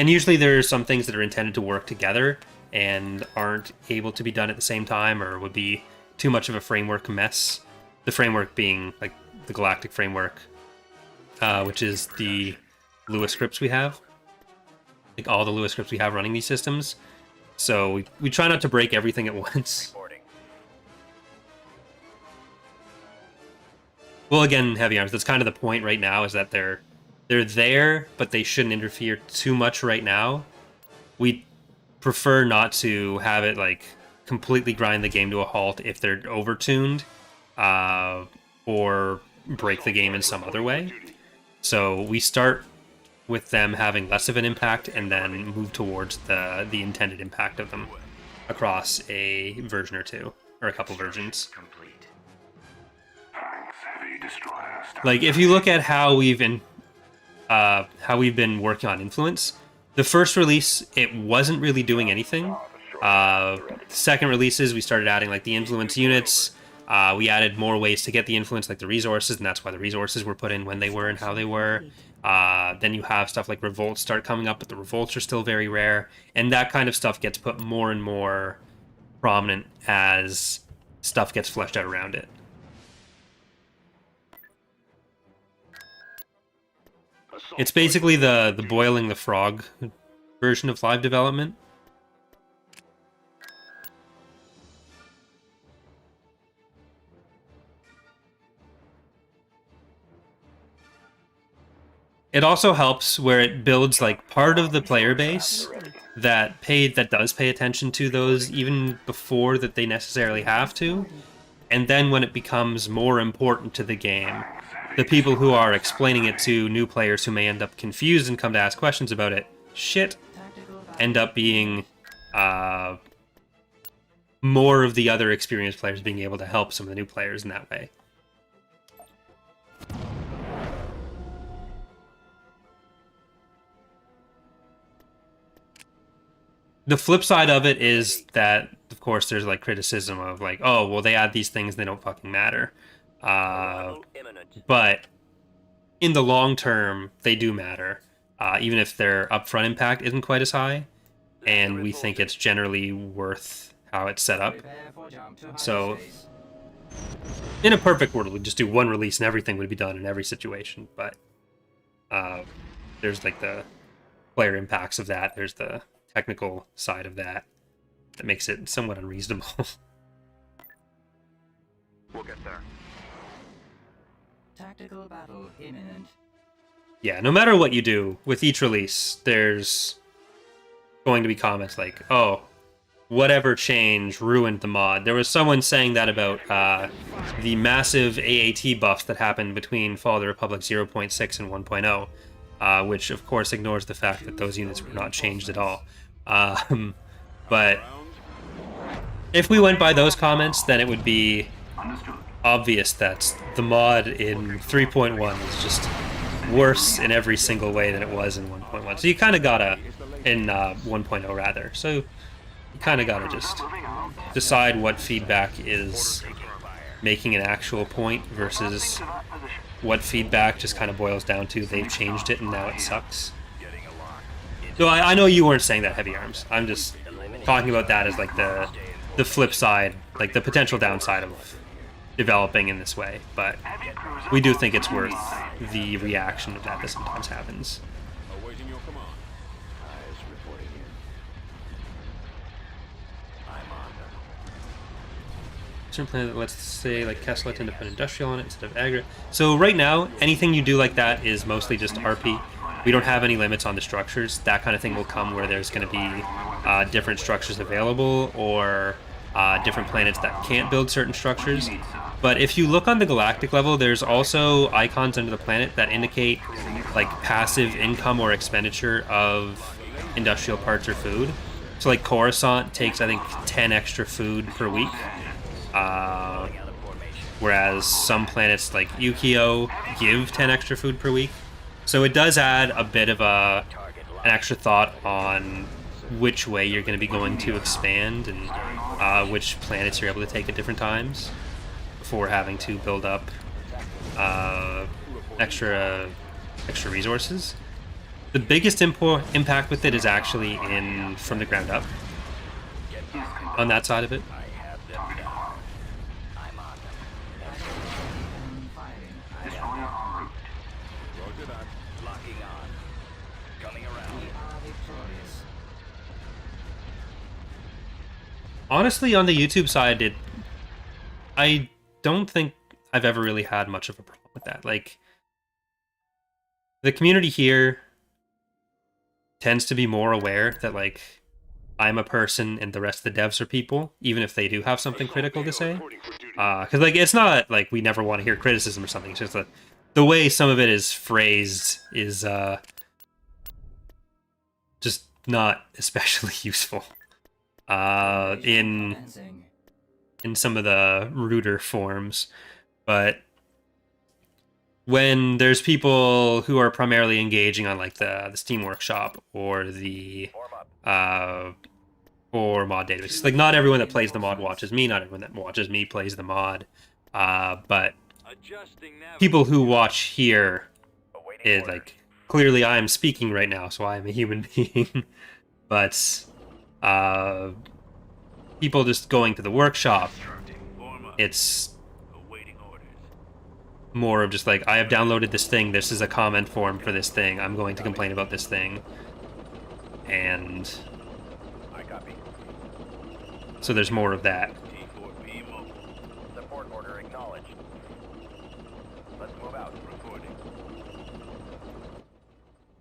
usually there's some things that are intended to work together and aren't able to be done at the same time, or would be too much of a framework mess. The framework being like the galactic framework, which is the Lua scripts we have. Like all the Lua scripts we have running these systems. So we try not to break everything at once. Reporting. Well, again, heavy arms, that's kind of the point right now, is that they're there, but they shouldn't interfere too much right now. We prefer not to have it like completely grind the game to a halt if they're overtuned, or break the game in some other way. So we start with them having less of an impact, and then move towards the intended impact of them across a version or two, or a couple versions. Complete. Thanks, heavy destroyer. Like if you look at how we've been working on influence, the first release it wasn't really doing anything. Second releases, we started adding like the influence units. We added more ways to get the influence, like the resources, and that's why the resources were put in when they were and how they were. Then you have stuff like revolts start coming up, but the revolts are still very rare, and that kind of stuff gets put more and more prominent as stuff gets fleshed out around it. It's basically the boiling the frog version of live development. It also helps where it builds like part of the player base that does pay attention to those even before that they necessarily have to. And then when it becomes more important to the game, the people who are explaining it to new players who may end up confused and come to ask questions about it, end up being more of the other experienced players being able to help some of the new players in that way. The flip side of it is that, of course, there's like criticism of like, oh, well, they add these things, they don't fucking matter. But in the long term, they do matter, even if their upfront impact isn't quite as high. And we think it's generally worth how it's set up. So, in a perfect world, we'd just do one release and everything would be done in every situation. But there's like the player impacts of that. There's the technical side of that makes it somewhat unreasonable. We'll get there. Tactical battle imminent. Yeah, no matter what you do with each release, there's going to be comments like, oh, whatever change ruined the mod. There was someone saying that about the massive AAT buffs that happened between Fall of the Republic 0.6 and 1.0, which of course ignores the fact that those units were not changed at all. But if we went by those comments, then it would be obvious that the mod in 3.1 is just worse in every single way than it was in 1.1. So you kind of gotta, in 1.0 rather, so you kind of gotta just decide what feedback is making an actual point versus what feedback just kind of boils down to they've changed it and now it sucks. So I know you weren't saying that, Heavy Arms. I'm just talking about that as like the flip side, like the potential downside of developing in this way. But we do think it's worth the reaction of that sometimes happens. Awaiting your command. Eyes reporting in. I'm on them. Certain plan that lets say like cast select and put industrial on it instead of agri. So right now, anything you do like that is mostly just RP. We don't have any limits on the structures. That kind of thing will come where there's going to be different structures available or different planets that can't build certain structures. But if you look on the galactic level, there's also icons under the planet that indicate like passive income or expenditure of industrial parts or food. So like Coruscant takes, I think, 10 extra food per week. Whereas some planets like Yukio give 10 extra food per week. So it does add a bit of an extra thought on which way you're going to be going to expand and which planets you're able to take at different times before having to build up extra resources. The biggest impact with it is actually in from the ground up on that side of it. Roger that. Locking on. Coming around. We are victorious. Honestly, on the YouTube side, I don't think I've ever really had much of a problem with that. Like, the community here tends to be more aware that, like, I'm a person and the rest of the devs are people, even if they do have something critical to say. Because, like, it's not like we never want to hear criticism or something. It's just that the way some of it is phrased is just not especially useful. In some of the ruder forms, but when there's people who are primarily engaging on like the Steam Workshop or the for mod databases. Like, not everyone that plays the mod watches me, not everyone that watches me plays the mod. But people who watch here Awaiting is, orders. like, clearly I am speaking right now, so I am a human being. But, people just going to the workshop, it's more of just like, I have downloaded this thing, this is a comment form for this thing, I'm going to complain about this thing. And I copy. so there's more of that. Support order acknowledged. Let's move out. Reporting.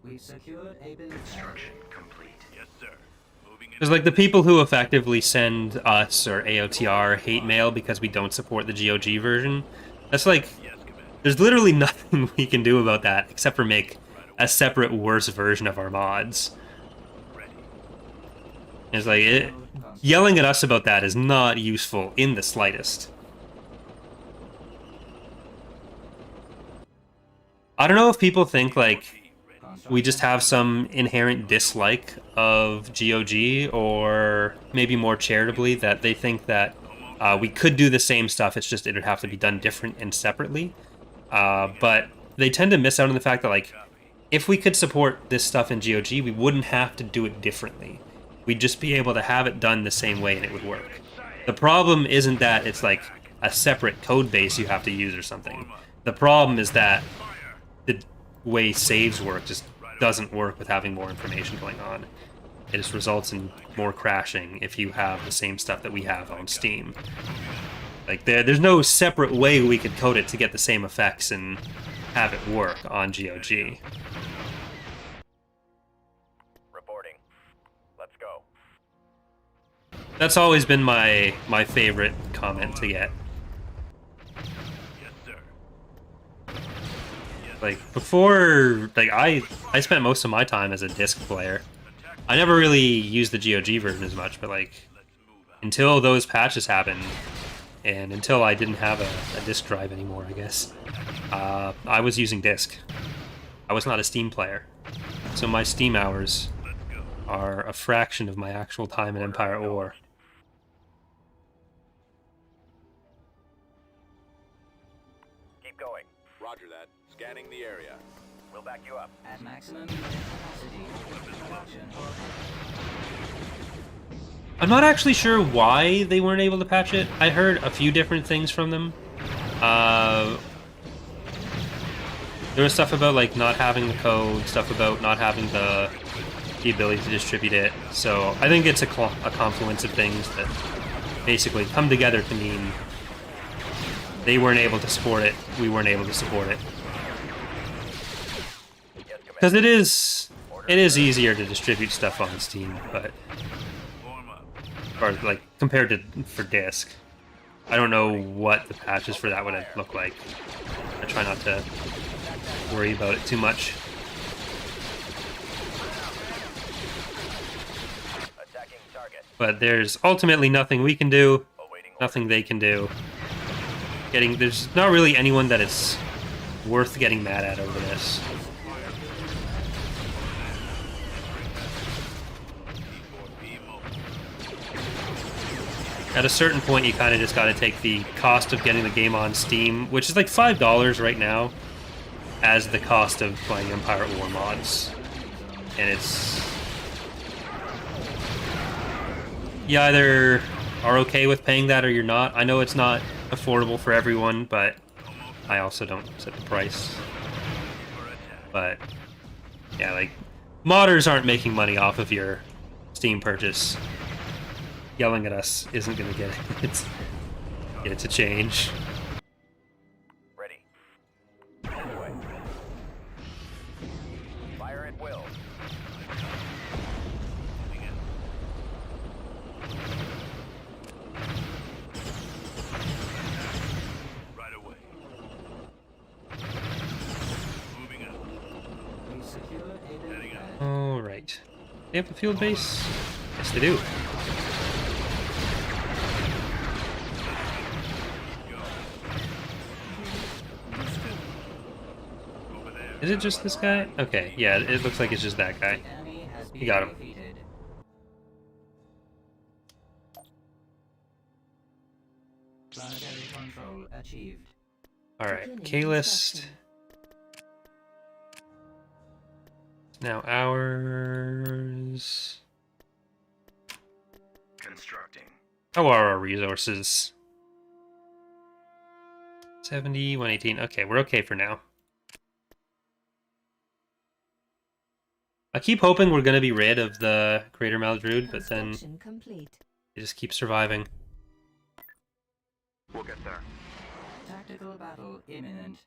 We've secured a building. Construction complete. Yes, sir. Moving in. There's like the people who effectively send us or AOTR hate mail because we don't support the GOG version. That's like, Yes, Commander. there's literally nothing we can do about that except for make a separate worse version of our mods. Ready. It's like, yelling at us about that is not useful in the slightest. I don't know if people think like we just have some inherent dislike of GOG, or maybe more charitably that they think that we could do the same stuff, it's just it would have to be done different and separately. But they tend to miss out on the fact that, like, if we could support this stuff in GOG, we wouldn't have to do it differently. We'd just be able to have it done the same way and it would work. The problem isn't that it's like a separate code base you have to use or something. The problem is that the way saves work just doesn't work with having more information going on. It just results in more crashing if you have the same stuff that we have on Steam. Like, there's no separate way we could code it to get the same effects and have it work on GOG. Reporting. Let's go. That's always been my favorite comment to get. Yes, sir. Like, before, like, I spent most of my time as a disc player. I never really used the GOG version as much, but, like, until those patches happened, and until I didn't have a disk drive anymore, I guess, I was using disc. I was not a Steam player. So my Steam hours are a fraction of my actual time in Empire at War. Keep going. Roger that. Scanning the area. We'll back you up. At maximum capacity. Production. I'm not actually sure why they weren't able to patch it. I heard a few different things from them. There was stuff about, like, not having the code, stuff about not having the ability to distribute it. So I think it's a confluence of things that basically come together to mean they weren't able to support it, we weren't able to support it. Yes, Commander. Because it is easier to distribute stuff on Steam, but or like compared to for disc. I don't know what the patches for that would look like. I try not to worry about it too much. Attacking target. But there's ultimately nothing we can do, Awaiting orders. nothing they can do. There's not really anyone that it's worth getting mad at over this. At a certain point, you kind of just got to take the cost of getting the game on Steam, which is like $5 right now, as the cost of playing Empire at War mods. And it's... You either are okay with paying that or you're not. I know it's not affordable for everyone, but I also don't set the price. But, yeah, like, modders aren't making money off of your Steam purchase. Yelling at us isn't going to get it to change. Ready. Anyway. Fire at will. Moving in. Right away. Moving out. We've secured a building. All right. They have a field base? Yes, they do. Is it just this guy? Okay, yeah, it looks like it's just that guy. Enemy has been You got him. defeated. achieved. Alright, Beginning K-list. construction. Now ours. Constructing. How are our resources? 70, 118. Okay, we're okay for now. I keep hoping we're going to be rid of the Crater Maldrude, but then Construction complete. they just keep surviving. We'll get there. Tactical battle imminent.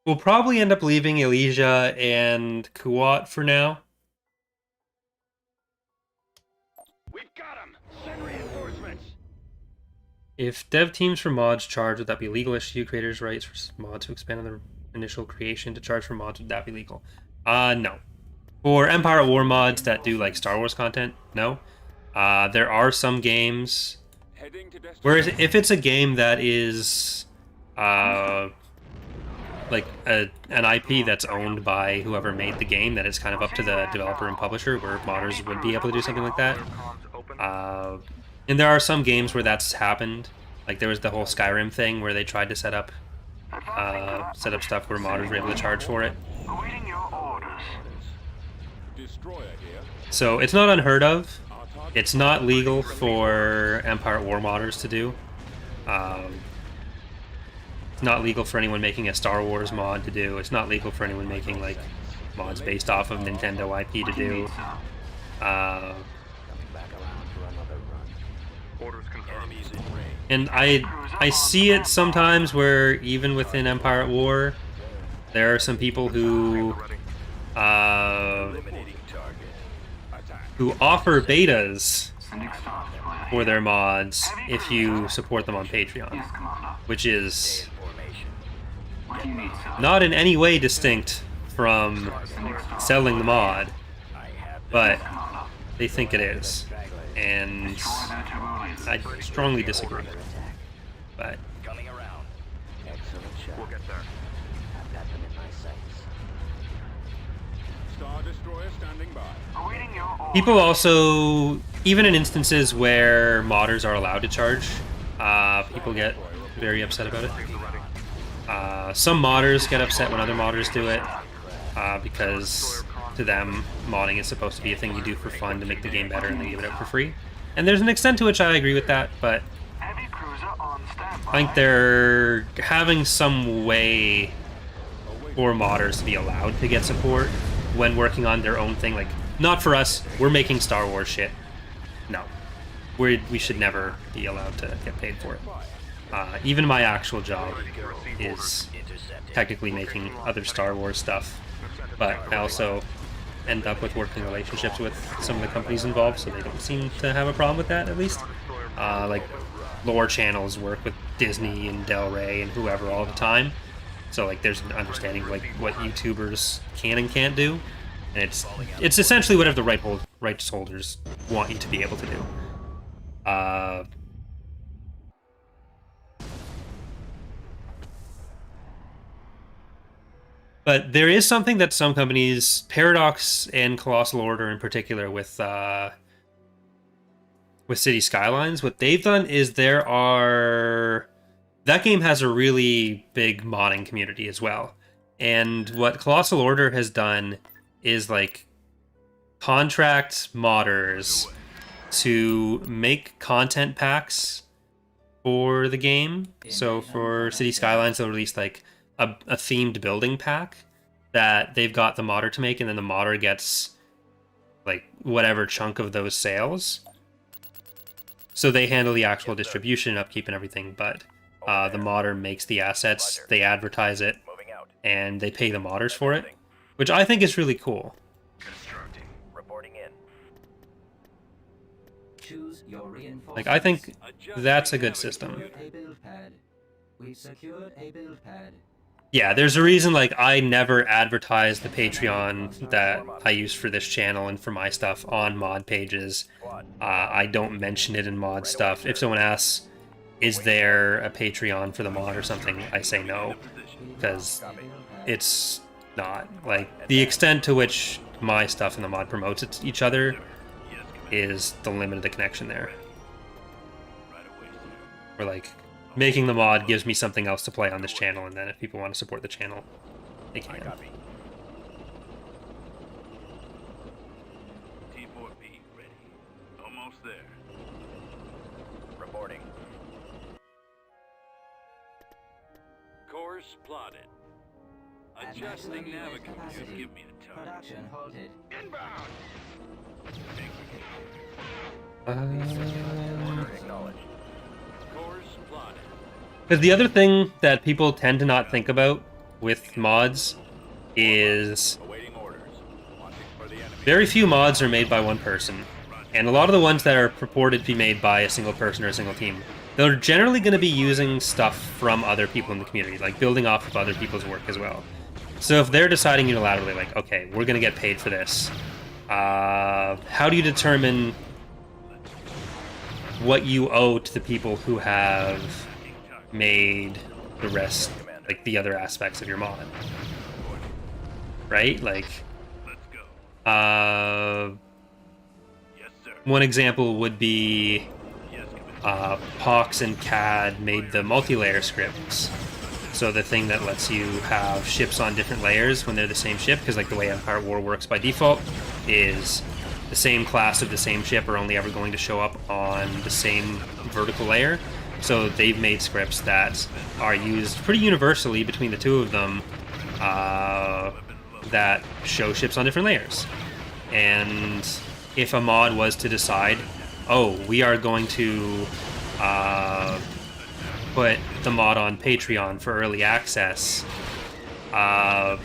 We'll probably end up leaving Elysia and Kuwat for now. We've got him! Send reinforcements! If dev teams for mods charge, would that be legal issue? Creators' rights for mods to expand on their initial creation to charge for mods, would that be legal? No. For Empire at War mods that do like Star Wars content, no. There are some games Heading to whereas destination. if it's a game that is like an IP that's owned by whoever made the game, that it's kind of up to the developer and publisher, where modders would be able to do something like that. Comms open. And there are some games where that's happened. Like there was the whole Skyrim thing where they tried to set up stuff where modders were able to charge for it. Awaiting your orders. Destroyer here. So it's not unheard of. Our target. It's not legal for Empire at War modders to do. It's not legal for anyone making a Star Wars mod to do. It's not legal for anyone making like mods based off of Nintendo IP to do. Coming back around for another run. Orders confirmed. Enemies in range. And I see it sometimes where even within Empire at War, there are some people who Ready. Eliminating target. Attack. who offer betas Sending staff. for their mods if you support them on Patreon, Yes, Commander. which is Formation. What do you need, sir? not in any way distinct from selling the mod, I have the but Commander. they think it is, and Destroy their turbo lasers. I strongly disagree. But coming around. Excellent shot. We'll get there. I've got them in my sights. Star Destroyer standing by. Awaiting your orders. people also, even in instances where modders are allowed to charge, people get very upset about it. Some modders get upset when other modders do it, because to them, modding is supposed to be a thing you do for fun to make the game better and then give it out for free. And there's an extent to which I agree with that, but Heavy cruiser on standby. I think they're having some way for modders to be allowed to get support when working on their own thing. Like, not for us, we're making Star Wars shit. No. We should never be allowed to get paid for it. Even my actual job is technically making other Star Wars stuff, but I also end up with working relationships with some of the companies involved, so they don't seem to have a problem with that, at least. Like, lore channels work with Disney and Del Rey and whoever all the time, so like there's an understanding of like what YouTubers can and can't do, and it's essentially whatever the rights holders want you to be able to do. But there is something that some companies, Paradox and Colossal Order in particular, with City Skylines, what they've done is that game has a really big modding community as well. And what Colossal Order has done is like contract modders to make content packs for the game. So for City Skylines, they'll release like a themed building pack that they've got the modder to make, and then the modder gets like whatever chunk of those sales. So they handle the actual distribution, upkeep, and everything, but the modder makes the assets, they advertise it, Moving out. and they pay the modders for it, which I think is really cool. Constructing. Reporting in. Choose your reinforcements. Like, I think that's a good system. A build pad. We secured a build pad. Yeah, there's a reason, like, I never advertise the Patreon that I use for this channel and for my stuff on mod pages. I don't mention it in mod stuff. If someone asks, is there a Patreon for the mod or something, I say no, because it's not. Like, the extent to which my stuff and the mod promotes each other is the limit of the connection there. Or like making the mod gives me something else to play on this channel, and then if people want to support the channel, they can. Copy. T4P ready. Almost there. Reporting. Course plotted. Adjusting navigator. Give me a target. Production halted. Inbound! Acknowledged. Course plotted. Because the other thing that people tend to not think about with mods is Awaiting orders. Watching for the enemy. very few mods are made by one person. And a lot of the ones that are purported to be made by a single person or a single team, they're generally going to be using stuff from other people in the community, like building off of other people's work as well. So if they're deciding unilaterally, like, okay, we're going to get paid for this, how do you determine what you owe to the people who have made the rest, like the other aspects of your mod? Right? Like, Let's go. Yes, sir. one example would be Yes, Commander. Pox and CAD made the multi-layer scripts. So the thing that lets you have ships on different layers when they're the same ship, because like the way Empire at War works by default is the same class of the same ship are only ever going to show up on the same vertical layer. So they've made scripts that are used pretty universally between the two of them that show ships on different layers. And if a mod was to decide, oh, we are going to put the mod on Patreon for early access, are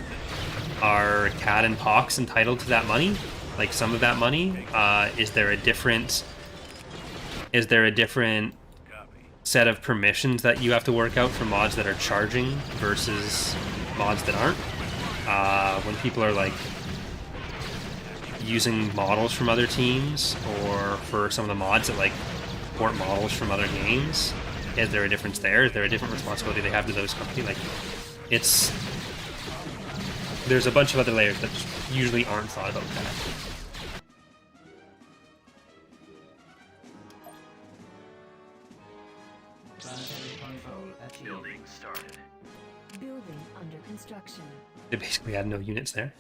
CAD and Pox entitled to that money? Like some of that money? Is there a different set of permissions that you have to work out for mods that are charging versus mods that aren't? When people are like using models from other teams, or for some of the mods that like port models from other games, is there a difference there? Is there a different responsibility they have to those companies? Like, there's a bunch of other layers that usually aren't thought about that. Planetary control achieved. Building started. Building under construction. They basically had no units there.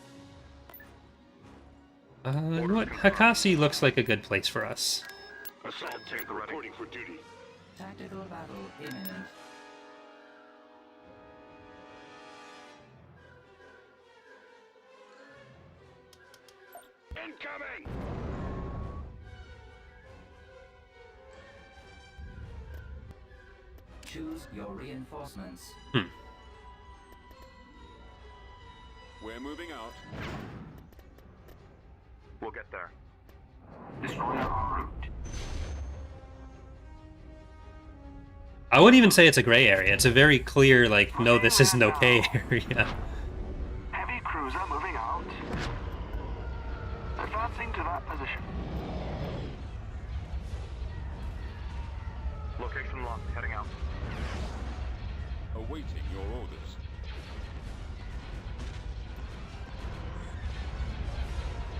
You know what? Hakasi looks like a good place for us. Assault tank reporting for duty. Tactical battle imminent. Incoming! Choose your reinforcements. We're moving out. We'll get there. Destroyer en route. I wouldn't even say it's a gray area. It's a very clear, like, no, this isn't okay area. Heavy cruiser moving out. Advancing to that position. Location locked. Heading out. Awaiting your orders.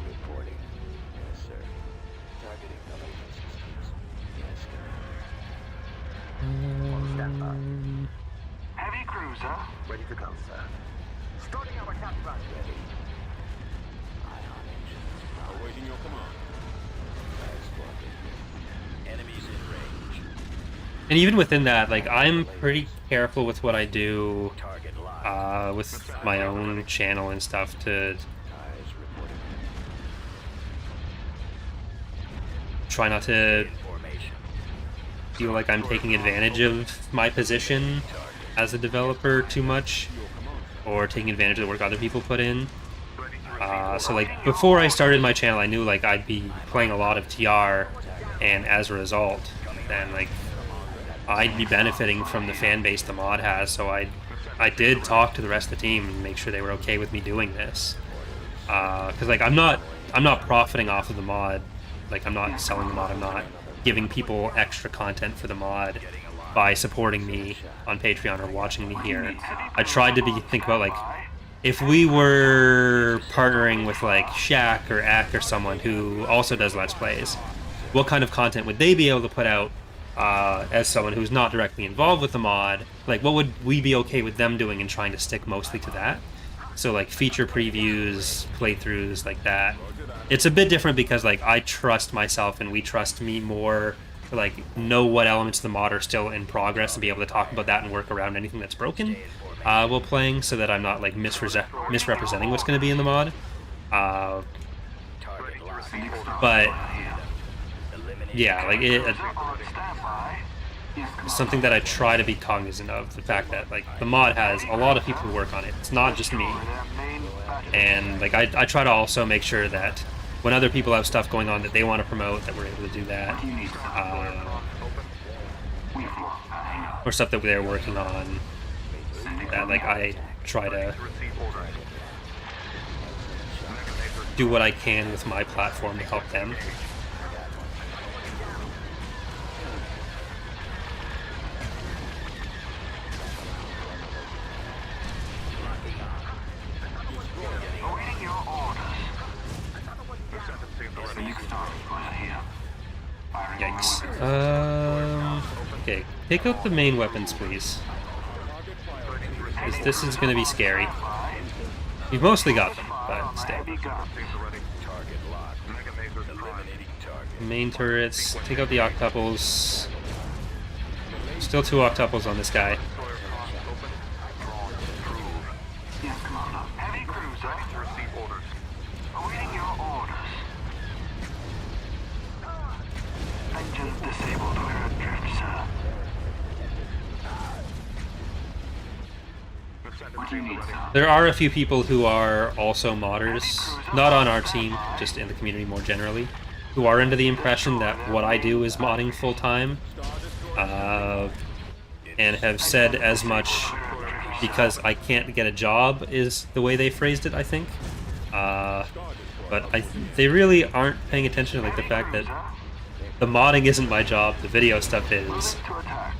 Reporting. Yes, sir. Targeting the systems. Yes, Commander. Heavy cruiser. Ready to go, sir. Starting our attack run. Ready. Ion engines. Awaiting your command. Enemies in range. And even within that, like, I'm pretty careful with what I do Target locked. with my own channel and stuff to Eyes reporting. try not to Formation. feel like I'm taking advantage of my position as a developer too much, or taking advantage of the work other people put in. So like before I started my channel, I knew like I'd be playing a lot of TR, and as a result, then like I'd be benefiting from the fan base the mod has. So I did talk to the rest of the team and make sure they were okay with me doing this, because like I'm not profiting off of the mod. Like I'm not selling the mod. I'm not giving people extra content for the mod by supporting me on Patreon or watching me here. I tried to think about like if we were partnering with like Shaq or Ack or someone who also does Let's Plays, what kind of content would they be able to put out as someone who's not directly involved with the mod? Like, what would we be okay with them doing and trying to stick mostly to that? So, like, feature previews, playthroughs, like that. It's a bit different because, like, I trust myself and we trust me more to, like, know what elements of the mod are still in progress and be able to talk about that and work around anything that's broken while playing, so that I'm not, like, misrepresenting what's going to be in the mod. But yeah, like something that I try to be cognizant of, the fact that like the mod has a lot of people who work on it. It's not just me, and like I try to also make sure that when other people have stuff going on that they want to promote, that we're able to do that, or stuff that they're working on. That like I try to do what I can with my platform to help them. Yikes. Okay, take out the main weapons, please. Because this is going to be scary. We've mostly got them, but still. Main turrets, take out the octuples. Still 2 octuples on this guy. Yes, Commander. Heavy cruiser. Receive orders. Awaiting your orders. Engines disabled. We're adrift, sir. What do you need, sir? There are a few people who are also modders, not on our team, just in the community more generally, who are under the impression that what I do is modding full-time, and have said as much because I can't get a job, is the way they phrased it, I think. But they really aren't paying attention to like the fact that the modding isn't my job, the video stuff is,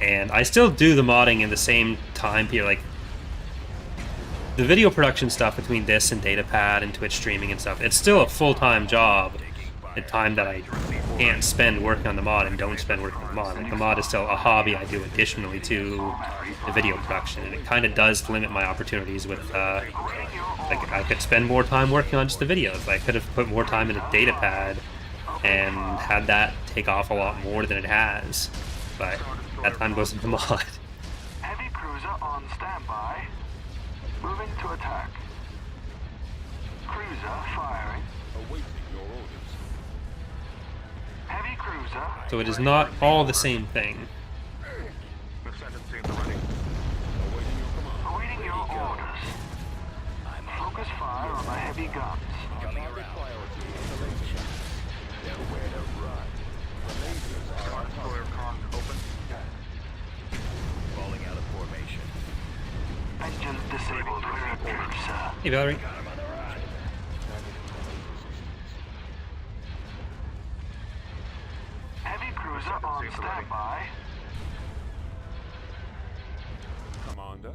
and I still do the modding in the same time period. Like, the video production stuff between this and Datapad and Twitch streaming and stuff, it's still a full-time job, a time that I can't spend working on the mod and don't spend working on the mod. Like, the mod is still a hobby I do additionally to the video production, and it kind of does limit my opportunities with, like, I could spend more time working on just the videos. I could have put more time into Datapad and had that take off a lot more than it has, but that time goes into the mod. Heavy cruiser on standby. Moving to attack. Cruiser firing. Awaiting your orders. Heavy cruiser. So it is not all the same thing. Awaiting your orders. Focus fire on the heavy guns. Coming around. Nowhere to run. Destroyer comms open. Falling out of formation. Engines disabled. We're adrift, sir. Hey, Valerie. Got him on the ride. Heavy cruiser on standby. Commander.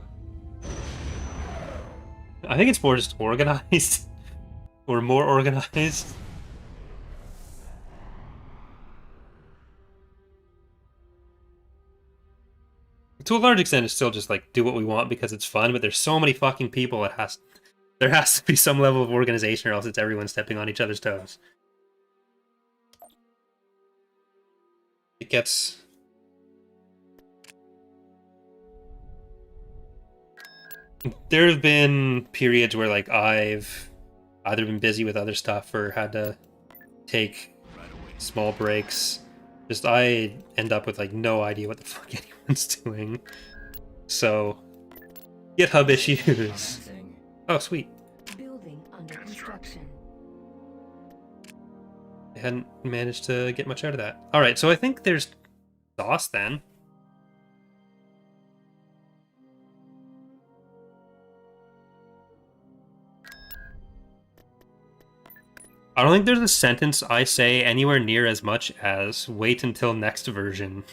I think it's more just organized. Or more organized. To a large extent, it's still just like do what we want because it's fun, but there's so many fucking people, there has to be some level of organization, or else it's everyone stepping on each other's toes. It gets... There have been periods where like I've either been busy with other stuff or had to take small breaks. Just I end up with like no idea what the fuck anyone's doing. So GitHub issues. Commencing. Oh sweet. Building under construction. I hadn't managed to get much out of that. Alright, so I think there's sauce then. I don't think there's a sentence I say anywhere near as much as wait until next version.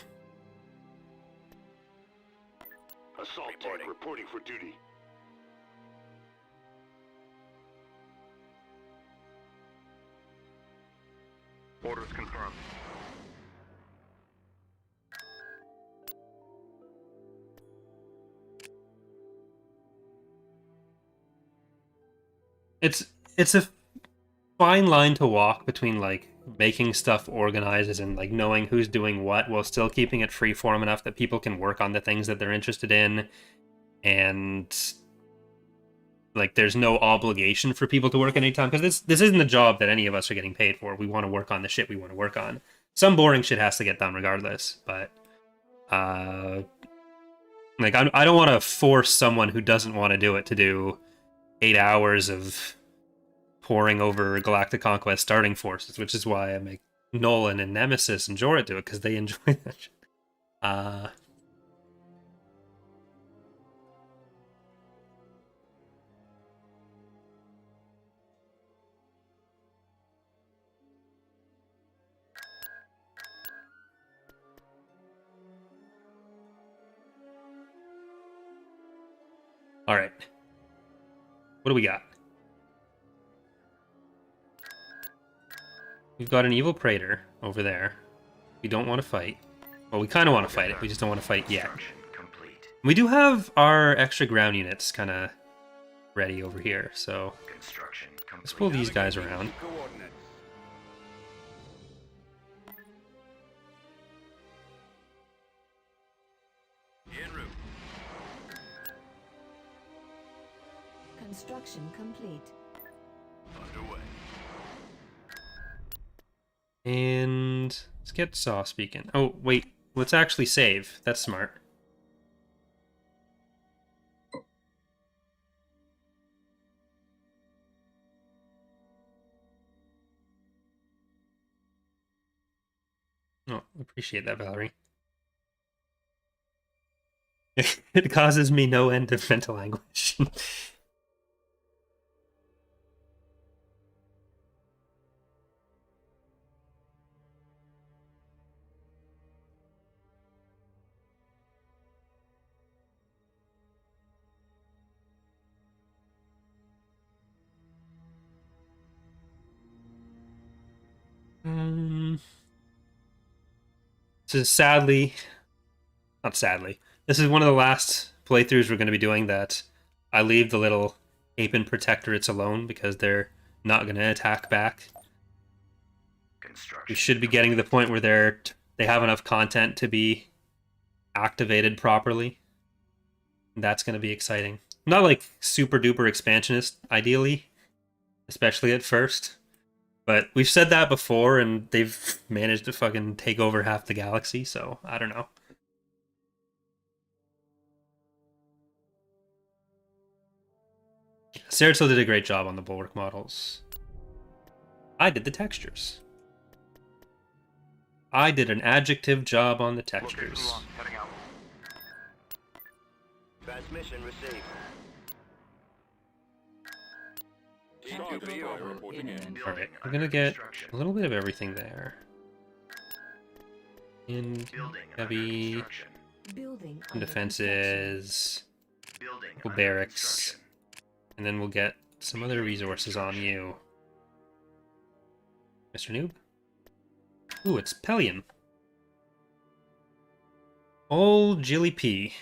Assault tank reporting for duty. Orders confirmed. It's a fine line to walk between like making stuff organized and like knowing who's doing what while still keeping it free form enough that people can work on the things that they're interested in, and like there's no obligation for people to work anytime, because this isn't a job that any of us are getting paid for. We want to work on the shit we want to work on. Some boring shit has to get done regardless, but like I don't want to force someone who doesn't want to do it to do 8 hours of poring over Galactic Conquest starting forces, which is why I make Nolan and Nemesis and Jorah do it, because they enjoy that shit. All right. What do we got? We've got an evil praetor over there. We don't want to fight. Well, we kind of want to fight it. We just don't want to fight yet. Complete. We do have our extra ground units kind of ready over here, so Construction complete. let's pull these guys around. Coordinates. En route. Construction complete. Underway. And let's get Saw speaking. Oh, wait. Let's actually save. That's smart. Oh, appreciate that, Valerie. It causes me no end of mental anguish. This is not sadly, this is one of the last playthroughs we're going to be doing that I leave the little Apen protectorates alone, because they're not going to attack back. Construction. We should be getting to the point where they have enough content to be activated properly. That's going to be exciting. Not like super duper expansionist, ideally, especially at first. But we've said that before, and they've managed to fucking take over half the galaxy, so I don't know. Ceritzil did a great job on the bulwark models. I did the textures. I did an adjective job on the Location textures. locked. Heading out. Transmission received. Target Copy. fire Reporting in. imminent. Alright, we're gonna get a little bit of everything there. And Building heavy under construction. Building under defenses, Building couple under barracks, construction. and then we'll get some other resources on you. Mr. Noob? Ooh, it's Pelion. Old Jilly P,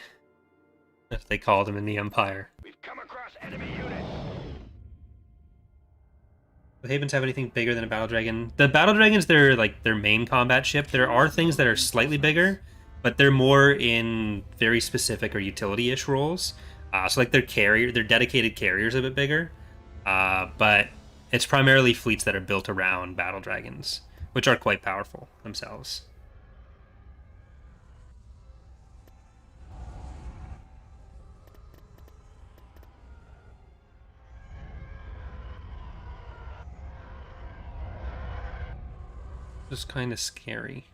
as they called him in the Empire. We've come across enemy units. Do the Havens have anything bigger than a Battle Dragon? The Battle Dragon's their main combat ship. There are things that are slightly bigger, but they're more in very specific or utility-ish roles. So like their dedicated carrier's a bit bigger. But it's primarily fleets that are built around Battle Dragons, which are quite powerful themselves. Just kind of scary.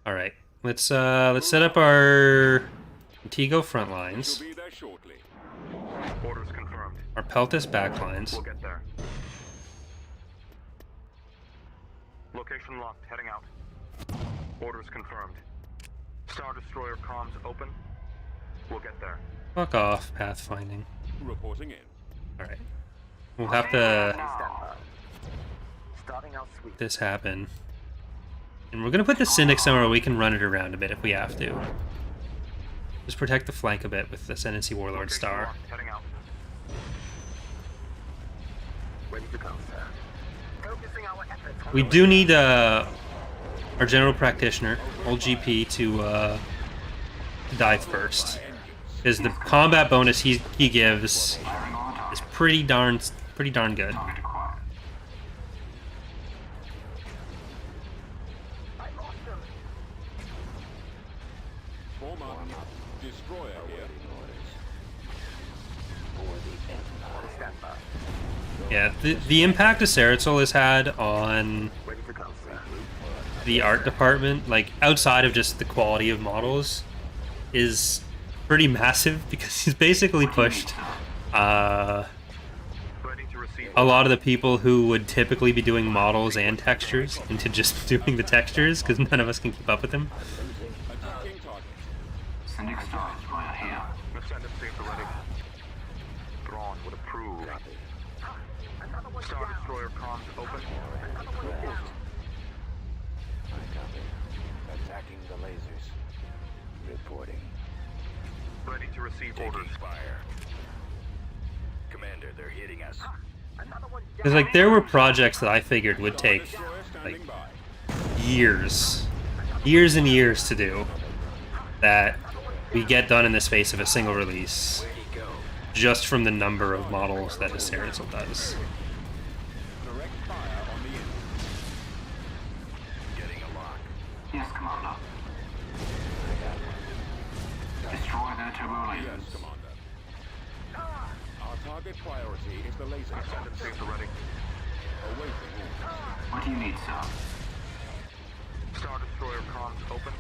All right, let's set up our Antigo front lines, Be there shortly. Orders confirmed. our Peltis back lines. We'll get there. Location locked. Heading out. Orders confirmed. Star Destroyer comms open. We'll get there. Fuck off, pathfinding. Reporting in. All right, We'll have to Now. Starting our sweep. make this happen. And we're gonna put the Syndic somewhere where we can run it around a bit if we have to. Just protect the flank a bit with the Ascendancy Warlord Star. Heading out. Ready to go, sir. Focusing our efforts on We do need our General Practitioner, old GP, to die first. Because the combat bonus he gives is pretty darn good. Target acquired. Yeah, the impact of Saratzol has had on ready to go, sir. the art department, like outside of just the quality of models, is pretty massive because he's basically pushed Ready to receive. a lot of the people who would typically be doing models and textures into just doing the textures because none of us can keep up with him. Syndic stars via here. Ascendancy at the ready. Thrawn would approve. Star Destroyer comms open. Attacking the lasers. Reporting. Ready to receive orders. Fire. Commander, they're hitting us. Because like there were projects that I figured would take like years and years to do that we get done in the space of a single release just from the number of models that Saratzol does. Getting a lock. Yes, Commander. Destroy their turbo lasers. Our target priority is the laser. Ascendancy at the ready. What do you need, sir? Star Destroyer comms open.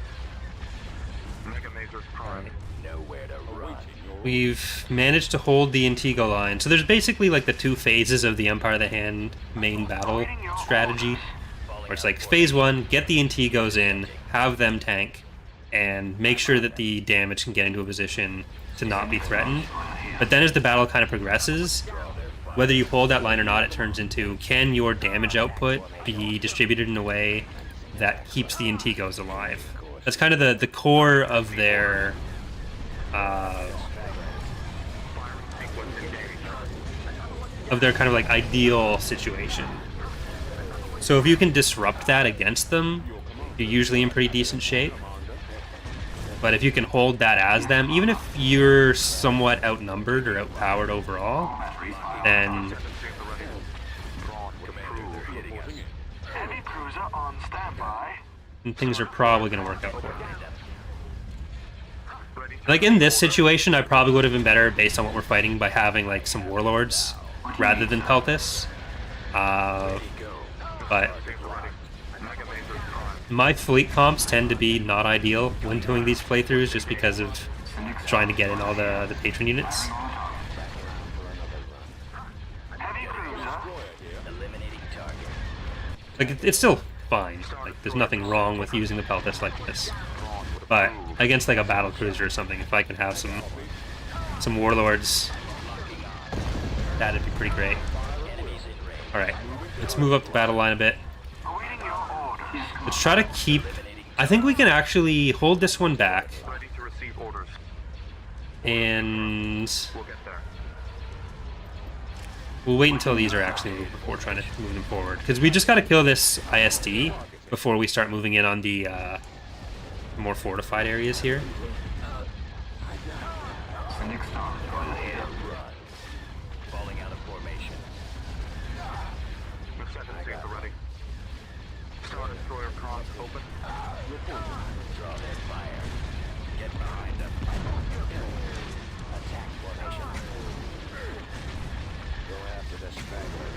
Mega Mazers prime. Nowhere to run. We've managed to hold the Intigo line. So there's basically like the two phases of the Empire of the Hand main battle strategy. Where it's like phase 1, get the Intigos in, have them tank, and make sure that the damage can get into a position to not be threatened. But then as the battle kind of progresses, whether you hold that line or not, it turns into, can your damage output be distributed in a way that keeps the Intigos alive? That's kind of the core of their kind of like ideal situation. So if you can disrupt that against them, you're usually in pretty decent shape. But if you can hold that as them, even if you're somewhat outnumbered or outpowered overall, then Heavy cruiser on standby. things are probably going to work out for you. Like in this situation, I probably would have been better based on what we're fighting by having like some warlords rather than Peltis. But my fleet comps tend to be not ideal when doing these playthroughs just because of trying to get in all the patron units. Heavy cruiser. Eliminating target. Like it's still fine. Like there's nothing wrong with using the Peltis like this. But against like a battle cruiser or something, if I can have some warlords, that'd be pretty great. Alright, let's move up the battle line a bit. Awaiting your orders. Let's try to keep... I think we can actually hold this one back. Ready to receive orders. And We'll get there. we'll wait until these are actually moved before trying to move them forward. Because we just got to kill this ISD before we start moving in on the more fortified areas here. Syndic stars via here. Falling out of formation. Ascendancy at the ready. Star Destroyer comms open. Draw their fire. Get behind them. Attack formation. Go after the stragglers.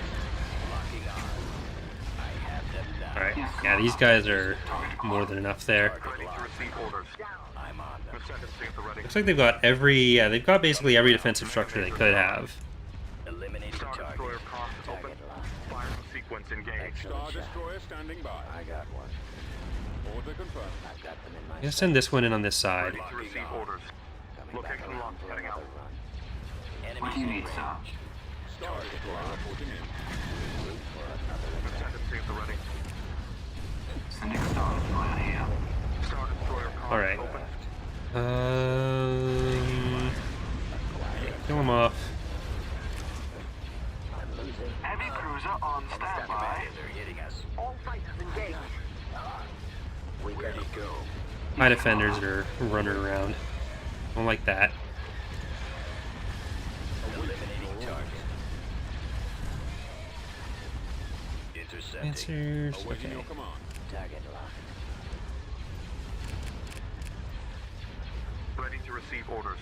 Locking on. I have them down. Alright, yeah, these guys are more than enough there. Ready to receive orders. I'm on them. Ascendancy at the ready. Looks like they've got they've got basically every defensive structure they could have. Eliminating Star target. Destroyer comms open. Firing sequence engaged. Star Destroyer standing by. I got one. Order confirmed. I've got them in my I'm gonna send this one in on this side. Ready to receive orders. Coming back Location around locked. for Heading another out. run. What Enemies do you in need, sir? range. Ascendancy at the ready. Sending Star Destroyer here. Star Destroyer comms All right. open. Kill him off. Heavy cruiser on standby. They're hitting us. All fighters engaged. Ready to go. My defenders are running around. Don't like that. Eliminating target. Intercepting. Answers. Okay. Target locked. Ready to receive orders.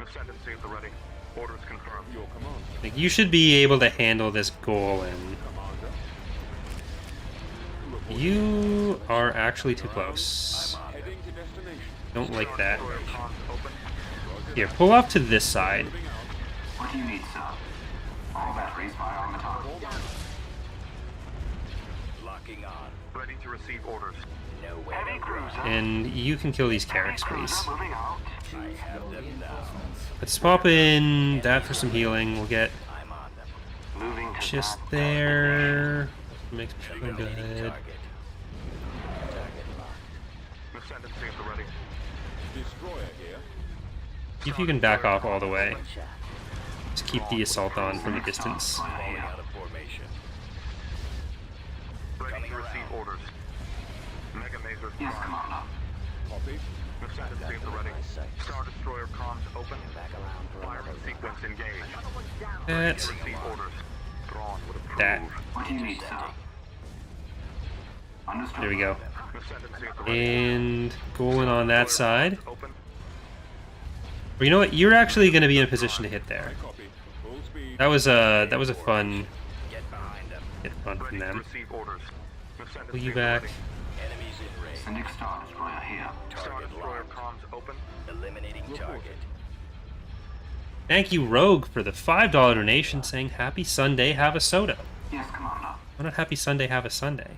Ascendancy at the ready. Orders confirmed. Your command. Like, you should be able to handle this goal, and you are actually too close. Don't like that. Destroyer comms open. Here, pull off to this side. What do you need, sir? All batteries fire on the target. Locking on. Ready to receive orders. No way. Heavy cruiser. And you can kill these carrots, Heavy please. cruiser moving out. I have them now. Let's pop in that for some healing. We'll get I'm on them. Moving to just that. there. Makes me feel Eliminating good. target. Target locked. Ascendancy at the ready. Destroyer here. See if you can back off all the way. Shot. Just keep the assault on from a distance. Falling out of formation. Ready to receive orders. Mega Mazer Yes, prime. Commander. Copy. Ascendancy at the ready. Star Destroyer comms open. Back around for Firing another sequence engaged. That. Receive orders. Thrawn would approve. That. What do you need, sir? Understood. There we go. Ascendancy at the ready. And going on that side. Open. Well, you know what? You're actually going to be in a position to hit there. That was a fun Get behind them. hit fun from Ready to them. receive orders. Pull Ascendancy you at the back. ready. Enemies in range. Sending Star Destroyer here. Star Target Destroyer locked. comms open. Eliminating target. Thank you, Rogue, for the $5 donation saying Happy Sunday, have a soda. Yes, Commander. Why not Happy Sunday, have a Sunday?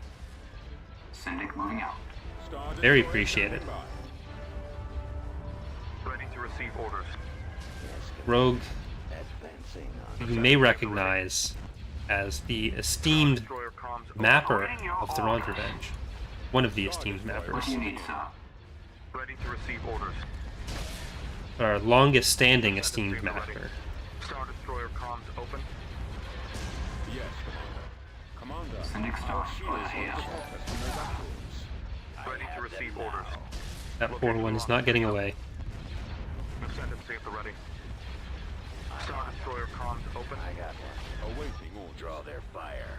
Sending moving out. Very appreciated. Ready to receive orders. Rogue, Advancing on. you may recognize as the esteemed Destroyer comms open. mapper of Thrawn's Revenge. One of the esteemed What do you mappers. need, sir? Ready to receive orders. Our longest standing esteemed mapper. Star Destroyer comms open. Yes, Commander. Sending Star Destroyer here. Ready to receive orders. That poor one is not getting away. Ascendancy at the ready. Star Destroyer comms open. I got one. Awaiting orders. Draw their fire.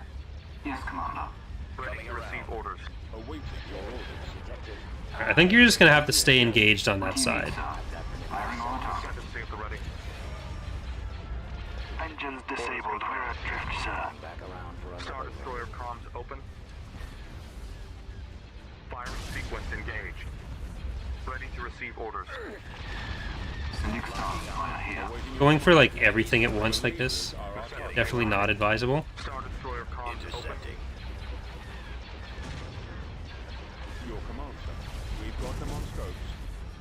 Yes, Commander. Ready to receive orders. Awaiting your orders. Detected. I think you're just going to have to stay engaged on that What do you need, side. sir? Firing on the target. Ascendancy at the ready. Engines disabled. We're adrift, sir. Back around for Star another. Destroyer comms open. Firing sequence engaged. Ready to receive orders. Sending Star Destroyer here. Going for like everything at once like this, definitely not advisable. Star Destroyer comms open. Intercepting. Your command, sir. We've got them on scopes.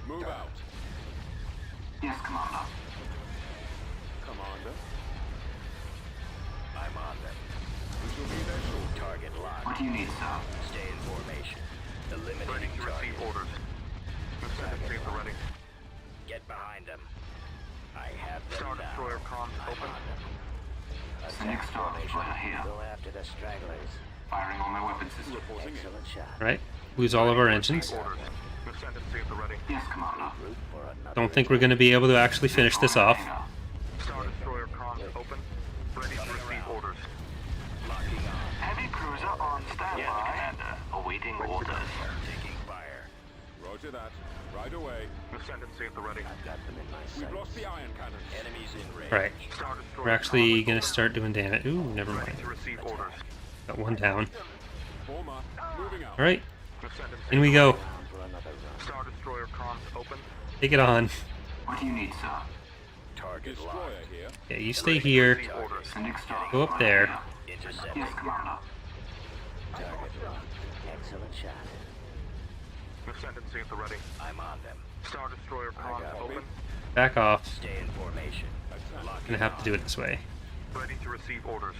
Move out. Yes, Commander. Commander. I'm on them. We shall be there shortly. Target locked. What do you need, sir? Stay in formation. Ready Eliminating to receive target. orders. Ascendancy at the ready. Get behind them. I have them Star now. Destroyer comms open. Sending Star Destroyer here. Go after the stragglers. Firing on my weapon system. Excellent shot. Right? Lose all of our engines. Orders. Ascendancy at the ready. Yes, Commander. Root for another. Don't think we're going to be able to actually finish this off. Star Destroyer comms open. Ready to receive orders. Locking on. Heavy cruiser on standby. Yes, Commander. Awaiting orders. Taking fire. Roger that. Right away. Ascendancy at the ready. I've got them in my We've sights. lost the iron cannons. Enemies in range. Right. Star Destroyer We're actually comms going to open. start doing damage. Ooh, never Ready mind. to receive orders. Got one down. Former. Moving out. Alright, Ascendancy. in we go. Round for another run. Star Destroyer comms open. Take it on. What do you need, sir? Target Destroyer locked. here. Yeah, you stay here. Receive orders. Sending Star Go up Destroyer there. here. Intercepting. Yes, Commander. Target locked. Excellent shot. Ascendancy at the ready. I'm on them. Star Destroyer comms got it. open. Back off. Stay in formation. Gonna have to do it this way. Ready to receive orders.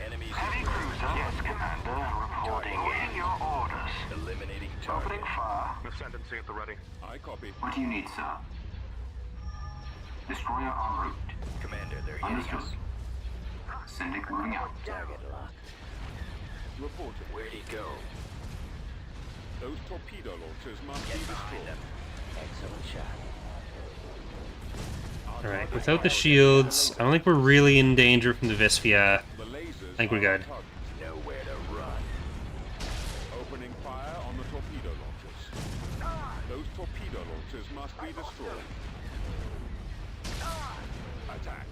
Enemies Heavy cruiser. Yes, Commander. Reporting in your orders. eliminating target. Opening fire. Ascendancy at the ready. I copy. What do you need, sir? Destroyer en route. Commander, they're hitting Understood. us. Syndic moving out. Target locked. Reporting. Where'd he go? Those torpedo launchers must be Get behind destroyed. them. Excellent shot. Alright, without the shields, I don't think we're really in danger from the Visvia. The lasers I think we're are good. target. Nowhere to run. Opening fire on the torpedo launchers. Those torpedo launchers must be destroyed. Attack.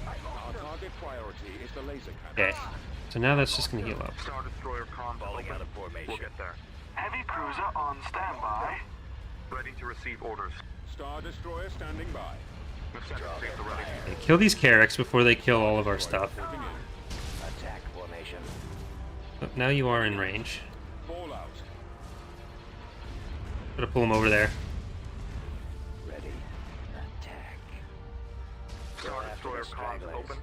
Our target priority is the laser cannon. Okay, so now that's just gonna heal up. Star Destroyer comms Falling open. out of formation. We'll get there. Heavy cruiser on standby. Ready to receive orders. Star Destroyer standing by. Ascendancy at the ready. Okay, kill these Carracks before they kill all of our stuff. Reporting in. Attack formation. Oh, now you are in range. Fall out. Gotta pull him over there. Ready. Attack. Star after Destroyer the comms stragglers. open.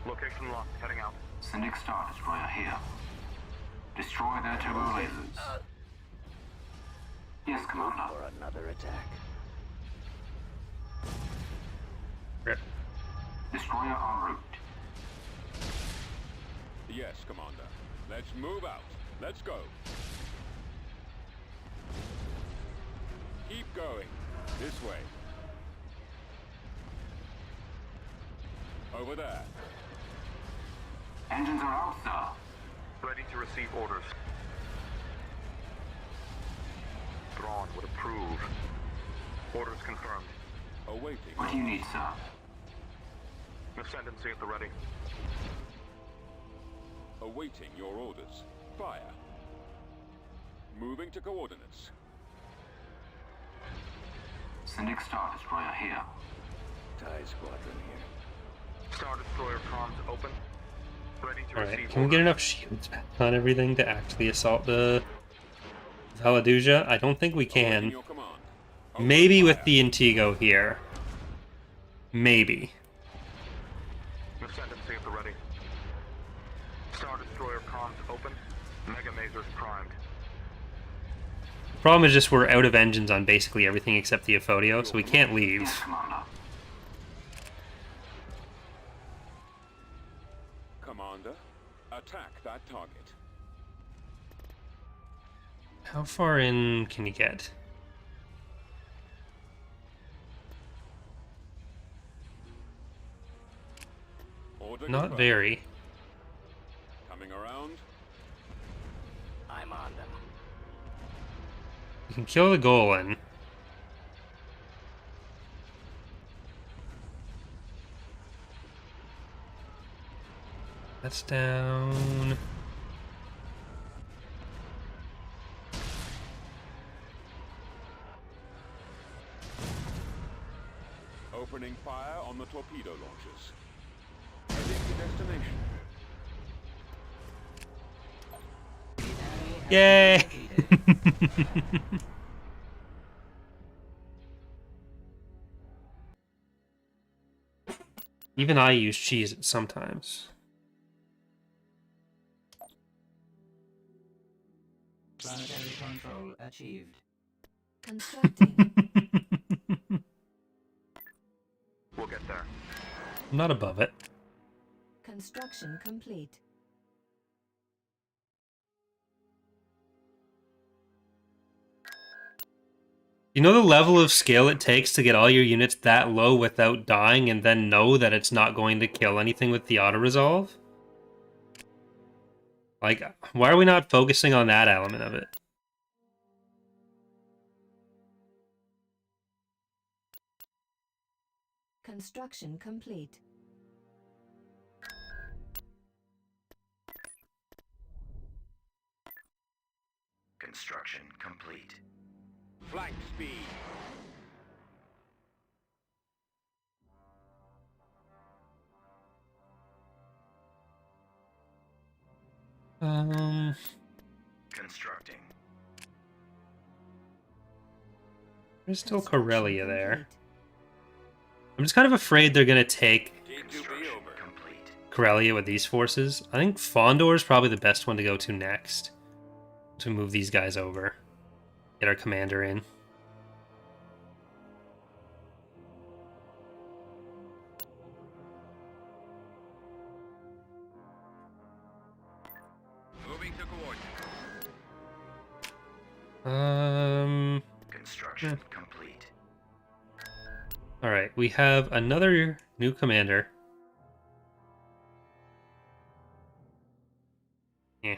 Location locked. Heading out. Syndic Star Destroyer here. Destroy their turbo lasers. Yes, Commander. For another attack. Rip. Destroyer en route. Yes, Commander. Let's move out. Let's go. Keep going. This way. Over there. Engines are out, sir. Ready to receive orders. Thrawn would approve. Orders confirmed. Awaiting. What do you need, sir? Ascendancy at the ready. Awaiting your orders. Fire. Moving to coordinates. Syndic Star Destroyer here. TIE squadron here. Star Destroyer comms open. Ready to Alright, receive can we get enough shields back on everything to actually assault the Valaduja? I don't think we Awaiting can. your command. Maybe Open with fire. the Intigo here. Maybe. Ascendancy at the ready. Star Destroyer comms open. Mega Masers primed. Problem is just we're out of engines on basically everything except the Aphodio, so we can't leave. Yes, Commander. Commander, attack that target. How far in can you get? Order Not confirmed. very. Coming around. I'm on them. You can kill the Golan. That's down. Opening fire on the torpedo launchers. Heading to destination. Yay! Even I use cheese sometimes. Planetary control achieved. Constructing. We'll get there. I'm not above it. Construction complete. You know the level of skill it takes to get all your units that low without dying and then know that it's not going to kill anything with the auto-resolve? Like, why are we not focusing on that element of it? Construction complete. Construction complete. Flank speed. Constructing. There's still Construction Corellia there. complete. I'm just kind of afraid they're gonna take Construction complete. Corellia with these forces. I think Fondor is probably the best one to go to next. To move these guys over. Get our commander in. Moving to coordinates. Construction complete. Alright, we have another new commander. Yeah.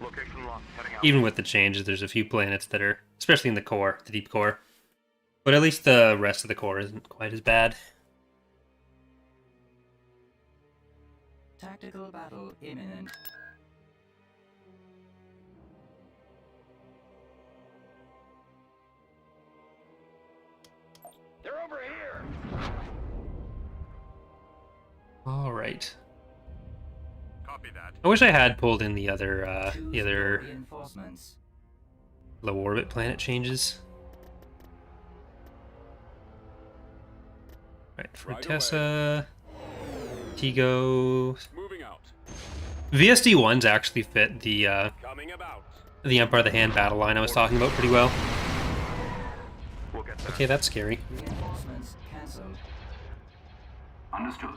Location locked. Heading out. Even with the changes, there's a few planets that are, especially in the core, the deep core. But at least the rest of the core isn't quite as bad. Tactical battle imminent. They're over here. Alright. Copy that. I wish I had pulled in the other Reinforcements. low orbit planet changes. Right, Fortessa, Tigo. Moving out. VSD-1s actually fit the Coming about. Empire of the Hand battle line I was talking about pretty well. We'll get there. Okay, that's scary. Reinforcements cancelled. Understood.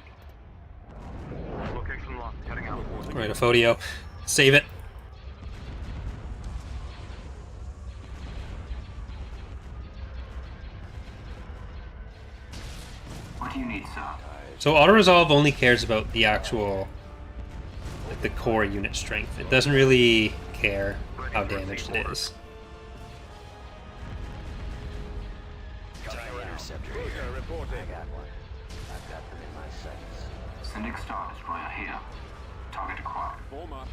Location locked. Heading out. Right, a Phodio. Save it. What do you need, sir? So auto-resolve only cares about the actual, like, the core unit strength. It doesn't really care how damaged it is. Cruiser reporting. Sending Star Destroyer here. Target acquired. Form up.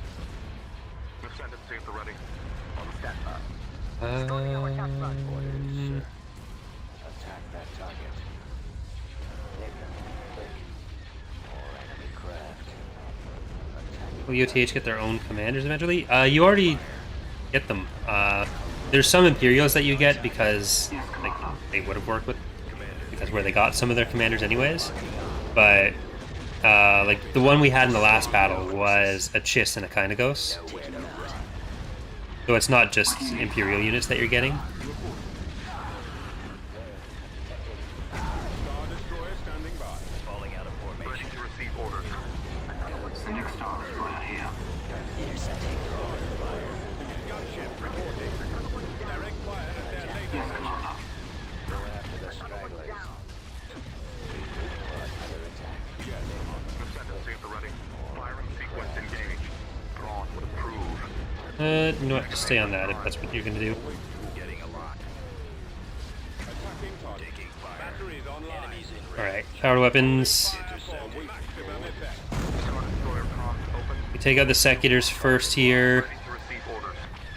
Ascendancy at the ready. Attack that target. Will UTH get their own commanders eventually? You already get them. There's some Imperials that you get because like they would have worked with, because where they got some of their commanders anyways. But like the one we had in the last battle was a Chiss and a Kynagos. So it's not just Imperial units that you're getting. Star Destroyer standing by. Falling out of Ready formation. to receive orders. Sending Star Destroyer here. Gunship reporting. Direct fire at their laser. Yes, Commander. Go after the stragglers. Ascendancy at the ready. Firing sequence engaged. Thrawn would approve. You know what? Just stay on that if that's what you're gonna do. Getting a lock. Attacking target. Taking fire. Batteries online. Enemies in range. Alright, power weapons. Fire for maximum effect. Star Destroyer comms open. We take out the Secutors first here. Ready to receive orders.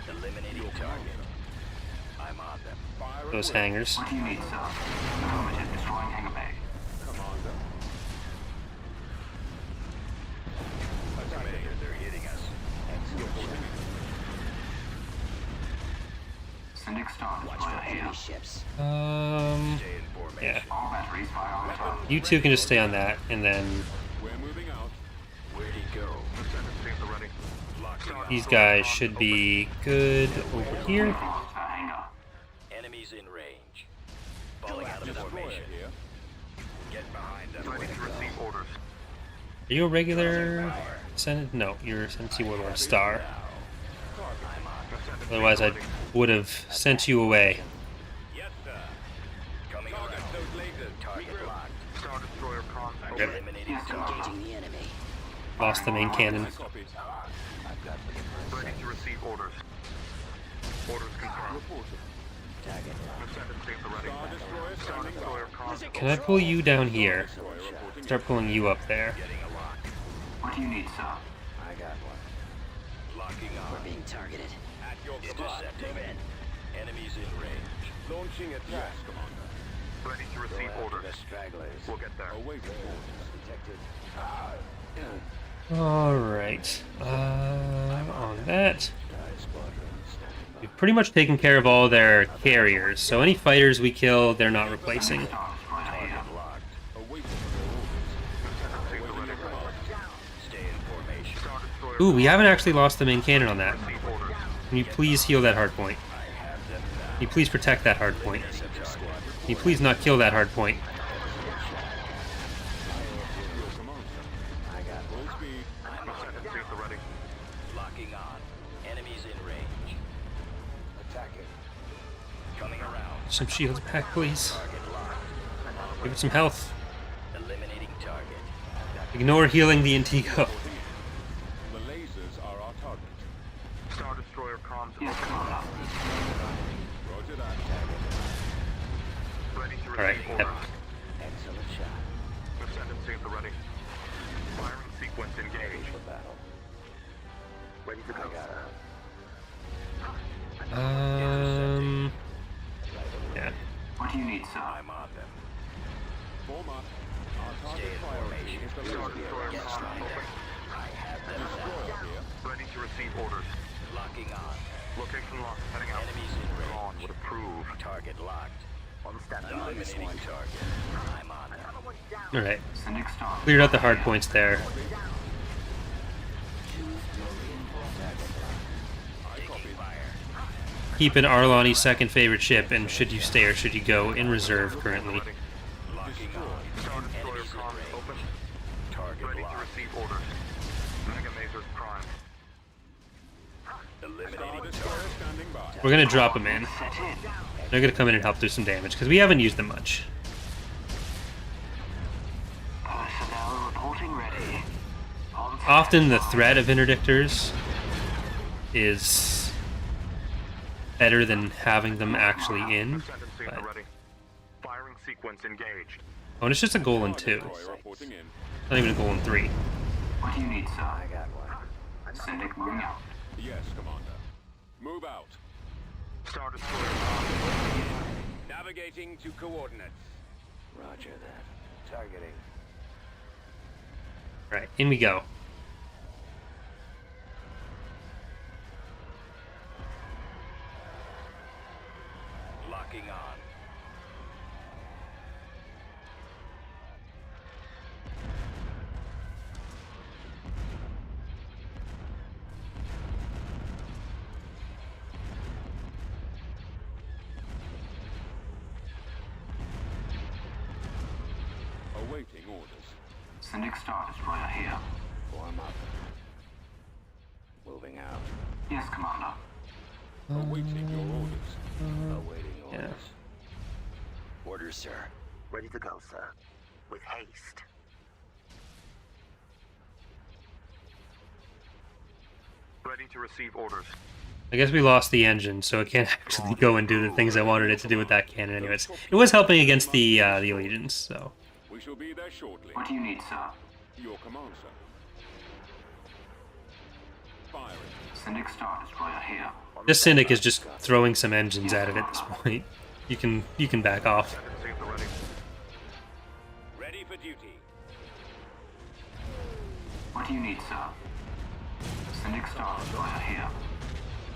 Eliminating target. I'm on them. Fire Those away. hangers. What do you need, sir? Affirmative. Destroying hangar bay. Commander. Commander, they're hitting us. Sending Star Destroyer here. Ships. Yeah. Stay in formation. All batteries fire on target. You two can just stay on that, and then We're moving out. Where'd he go? Ascendancy at the ready. Locking on. these guys should be good over here. Lost that hangar. Enemies in range. Falling out of Destroyer formation. here. Get behind them. Ready to receive orders. Are you a regular Senate? No, you're a Senate Warlord Star. Ascendancy Otherwise, I would have sent you away. Yes, sir. Coming Target around. those lasers. Target locked. Star Destroyer comms open. Yep. Eliminating Yes, target. Commander. Lost the main cannon. I copied. Ready to receive orders. Orders confirmed. Reporting. Ascendancy at the ready. Star Destroyer Star standing Destroyer by. comms Can I pull you down here? Destroyer reporting. Start pulling you up there. Getting a lock. What do you need, sir? I got one. Locking on. We're being targeted. At your command. Intercepting. Enemies in range. Launching attack, Commander. ready to receive orders. stragglers. We'll get there. Awaiting orders. Detected. Alright. On that. We've pretty much taken care of all their carriers, so any fighters we kill, they're not replacing. Ooh, we haven't actually lost the main cannon on that. Can you please heal that hard point? Can you please protect that hard point? Can you please not kill that hard point? Locking on. Enemies in range. Attacking. Coming around. Some shields back, please. Target locked. Give it some health. Eliminating target. Ignore healing the Antigo. The lasers are our target. Star Destroyer comms Yes, open. Commander. Roger that. Ready to Alright, receive yep. orders. Excellent shot. Ascendancy at the ready. Firing sequence engaged. For battle. Ready to go. Yeah. What do you need, sir? I'm on them. Form up. Our Stay target in priority formation. is the Star laser. Destroyer Yes, comms Commander. open. I have them Destroyer now. here. Ready to receive orders. Locking on. Location locked. Heading out. Enemies in Thrawn range. would approve. Target locked. On standby. Eliminating target. I'm on them. Alright. Sending star. Cleared out the hard points there. Taking fire. Keeping Arlani's second favorite ship, and should you stay or should you go in reserve currently. Ready. Locking on. Star Destroyer Enemies in comms range. open. Target Ready to locked. receive orders. Mega Masers prime. Eliminating Star target. Destroyer standing by. We're gonna drop them in. Set in. They're gonna come in and help do some damage, because we haven't used them much. Personnel reporting ready. On Often the standby. threat of interdictors is better than having them actually in. Ascendancy at the But- ready. Firing sequence engaged. Oh, and it's just a goal in Target 2. destroyer reporting in. Not even a goal in 3. What do you need, sir? I got one. Sending moving out. Yes, Commander. Move out. Star Destroyer comms. Navigating to coordinates. Roger that. Targeting. Right, in we go. Locking on. Awaiting orders. Sending star destroyer here. Form up. Moving out. Yes, Commander. Awaiting your orders. Awaiting Yeah. orders. Orders, sir. Ready to go, sir. With haste. Ready to receive orders. I guess we lost the engine, so it can't actually go and do the things I wanted it to do with that cannon anyways. It was helping against the Legions, so... We shall be there shortly. What do you need, sir? Your command, sir. Firing. Sending star destroyer here. This Syndic is just throwing some engines at it at this point. You can back off. Ascendancy at the ready. Ready for duty. What do you need, sir? Sending star destroyer here.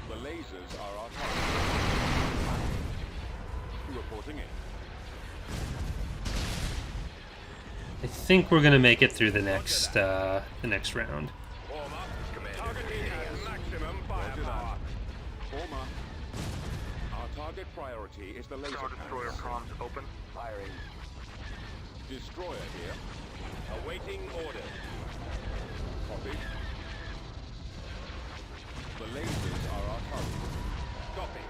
The lasers are our target. Reporting in. I think we're gonna make it through the next round. Form up. Targeting at maximum firepower. Form up. Our target priority is the laser Star Destroyer cannon. comms open. Firing. Destroyer here. Awaiting order. Copy. The lasers are our target. Copy.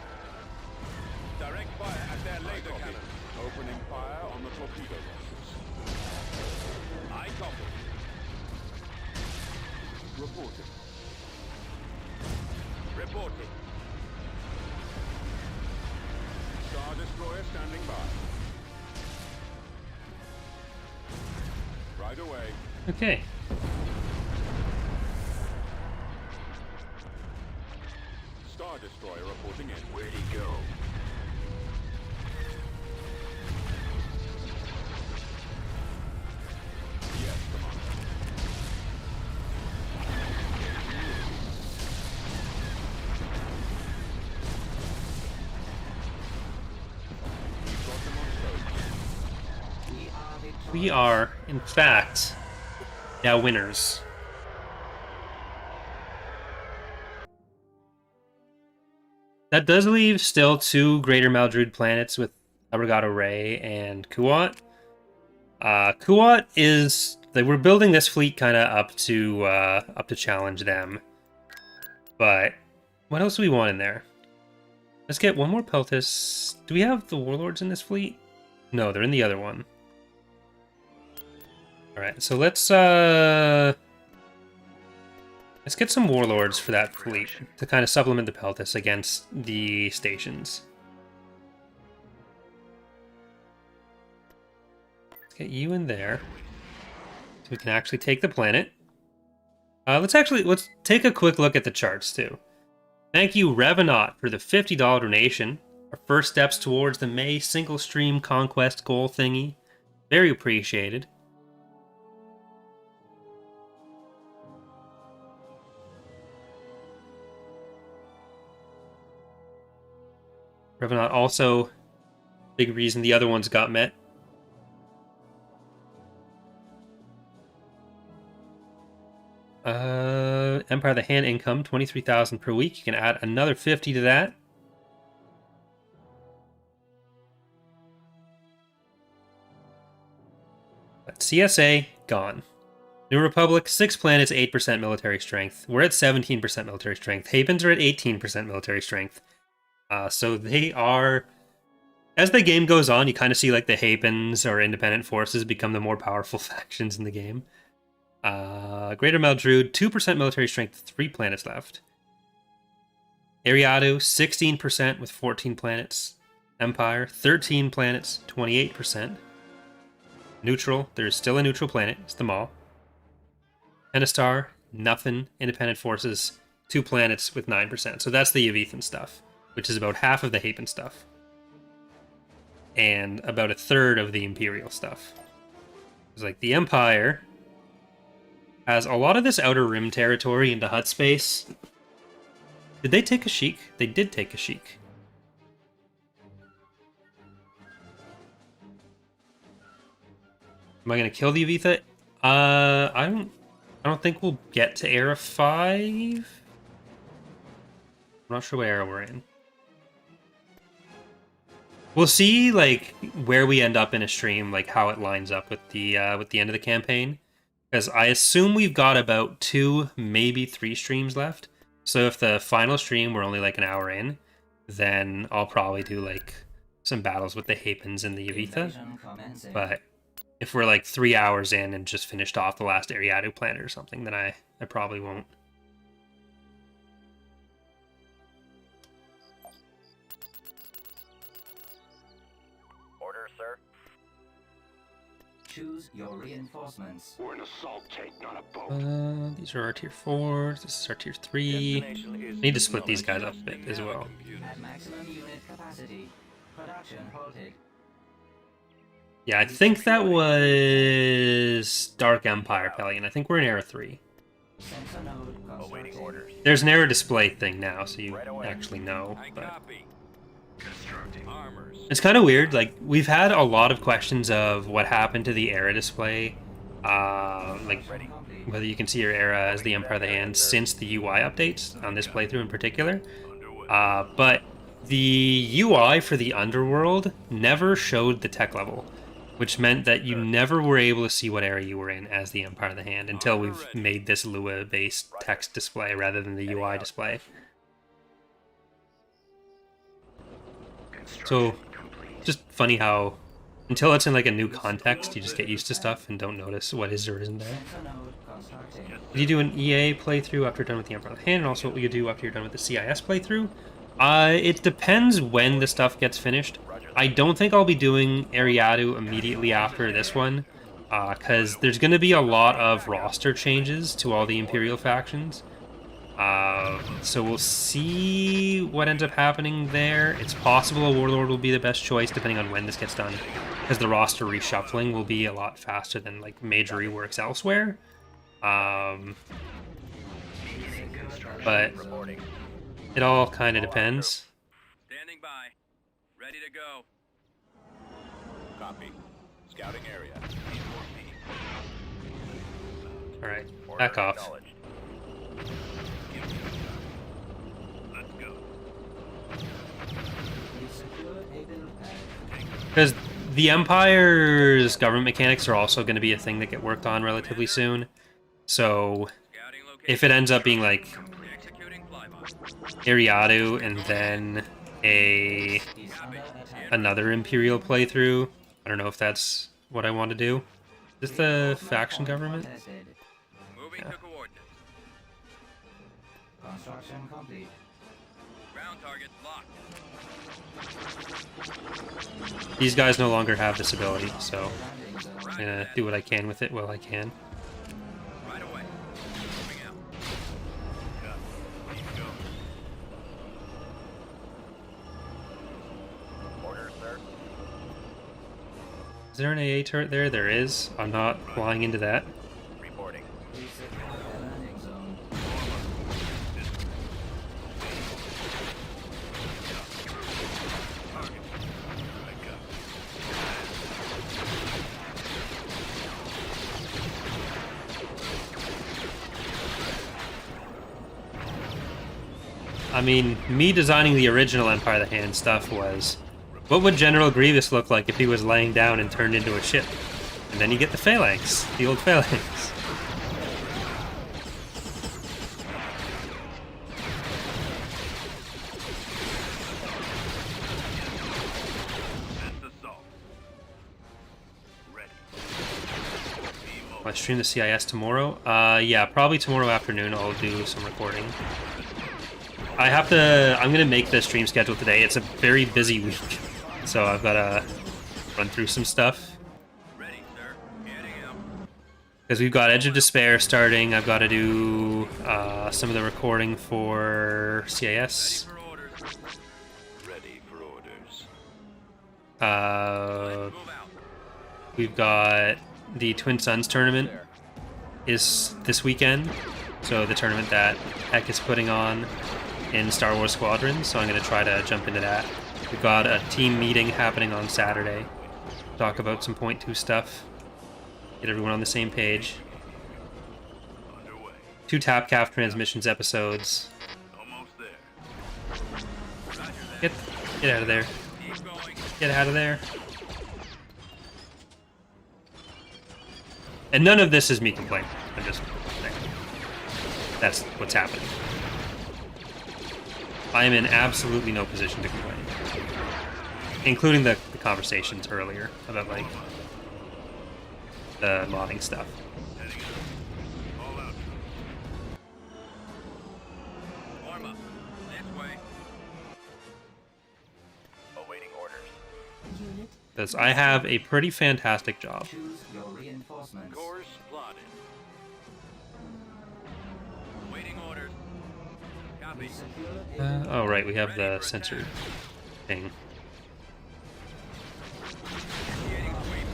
Direct fire at their laser cannon. Opening fire on the torpedo launchers. I copy. Reporting. Reporting. Star Destroyer standing by. Right away. Okay. Star Destroyer reporting in. Where'd he go? Yes, Commander. We are, in fact, now winners. That does leave still 2 Greater Maldruid planets with Abrigado Ray and Kuat. Kuat is... we're building this fleet kind of up to challenge them. But what else do we want in there? Let's get one more Peltis. Do we have the Warlords in this fleet? No, they're in the other one. Alright, so let's get some Warlords for that fleet to kind of supplement the Peltis against the stations. Let's get you in there so we can actually take the planet. Let's take a quick look at the charts too. Thank you, Revenant, for the $50 donation. Our first steps towards the May single stream conquest goal thingy. Very appreciated. Revenant also big reason the other ones got met. Empire of the Hand income, 23,000 per week. You can add another 50 to that. But CSA, gone. New Republic, 6 planets, 8% military strength. We're at 17% military strength. Hapens are at 18% military strength. So they are... As the game goes on, you kind of see like the Hapens or independent forces become the more powerful factions in the game. Greater Maldruid, 2% military strength, 3 planets left. Ariadu, 16% with 14 planets. Empire, 13 planets, 28%. Neutral, there's still a neutral planet, it's the Maul. Pentastar, nothing. Independent forces, 2 planets with 9%. So that's the Yavithan stuff, which is about half of the Hapen stuff. And about a third of the Imperial stuff. It's like the Empire has a lot of this Outer Rim territory into Hut space. Did they take Kashyyyk? They did take Kashyyyk. Am I gonna kill the Yavitha? I don't think we'll get to Era 5. I'm not sure what era we're in. We'll see like where we end up in a stream, like how it lines up with the end of the campaign. Because I assume we've got about 2, maybe 3 streams left. So if the final stream we're only like an hour in, then I'll probably do like some battles with the Hapens and the Yavitha. But if we're like 3 hours in and just finished off the last Ariadu planet or something, then I probably won't. Order, sir. Choose your reinforcements. We're an assault tank, not a boat. These are our tier 4s, this is our tier 3. I need to split these guys up a bit as well. At maximum unit capacity. Production halted. Yeah, I think that was Dark Empire Pelion. I think we're in Era 3. Sensor node Awaiting constructed. orders. There's an error display thing now, so you Right away. actually know. I But copy. Constructing. Armors. it's kind of weird. Like, we've had a lot of questions of what happened to the era display. Like, whether you can see your era as the Empire of the Hand since the UI updates on this playthrough in particular. But the UI for the Underworld never showed the tech level, which meant that you never were able to see what era you were in as the Empire of the Hand until we've made this Lua-based text display rather than the UI display. So, just funny how, until it's in like a new context, you just get used to stuff and don't notice what is or isn't there. Sensor node constructed. Did you do an EA playthrough after you're done with the Emperor of the Hand, and also what will you do after you're done with the CIS playthrough? It depends when the stuff gets finished. I don't think I'll be doing Ariadu immediately after this one, because there's going to be a lot of roster changes to all the Imperial factions. So we'll see what ends up happening there. It's possible a Warlord will be the best choice depending on when this gets done, because the roster reshuffling will be a lot faster than like major reworks elsewhere. But Reporting. it all kind of depends. Standing by. Ready to go. Copy. Scouting area. Alright, Order back off. acknowledged. Let's go. We secured a build pad. Because the Empire's government mechanics are also going to be a thing that get worked on relatively soon. So if it ends up being like Ariadu and then He's under attack. another Imperial playthrough, I don't know if that's what I want to do. Is this the faction government? Contested. Moving Yeah. to coordinates. Construction complete. Ground target locked. These guys no longer have this ability, so Landing zone. I'm gonna do what I can with it while I can. Right away. Moving out. Keep going. Orders, sir. Is there an AA turret there? There is. I'm not flying into that. Reporting. We secured a landing zone. I mean, me designing the original Empire of the Hand stuff was, what would General Grievous look like if he was laying down and turned into a ship? And then you get the phalanx, the old phalanx. I stream the CIS tomorrow. Yeah, probably tomorrow afternoon I'll do some recording. I'm gonna make the stream schedule today. It's a very busy week, so I've gotta run through some stuff. Ready, sir. Heading out. Because we've got Edge of Despair starting, I've got to do some of the recording for CIS. For orders. Ready for orders. Uh, Move out. we've got the Twin Suns tournament is this weekend, so the tournament that Heck is putting on in Star Wars Squadrons, so I'm going to try to jump into that. We've got a team meeting happening on Saturday. Talk about some Point 2 stuff. Get everyone on the same page. Underway. 2 Tapcaf transmissions episodes. Almost there. Get out of there. Keep going. Get out of there. And none of this is me complaining. I'm just saying. That's what's happening. I am in absolutely no position to complain. Including the conversations earlier about, like, the modding stuff. All out. Warm up. This way. Awaiting orders. Unit Because I have a pretty fantastic job. Choose your reinforcements. Course plotted. Awaiting orders. Copy. We secured a Oh, right, we have the censored thing. Initiating sweep.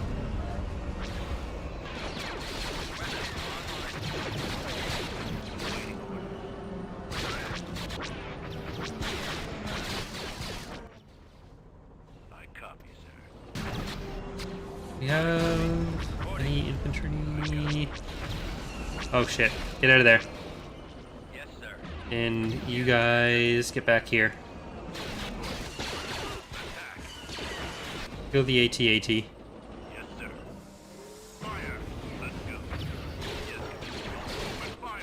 I copy, sir. We have any infantry? Oh shit, get out of there. Yes, sir. And you guys get back here. Kill the AT-AT. Yes, sir. Fire. Let's go. Yes, sir. Fire.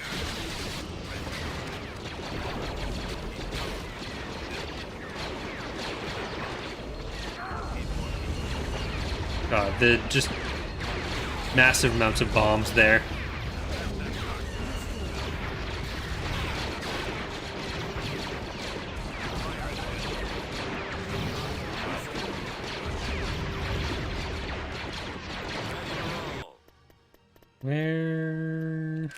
God, the just massive amounts of bombs there. Where?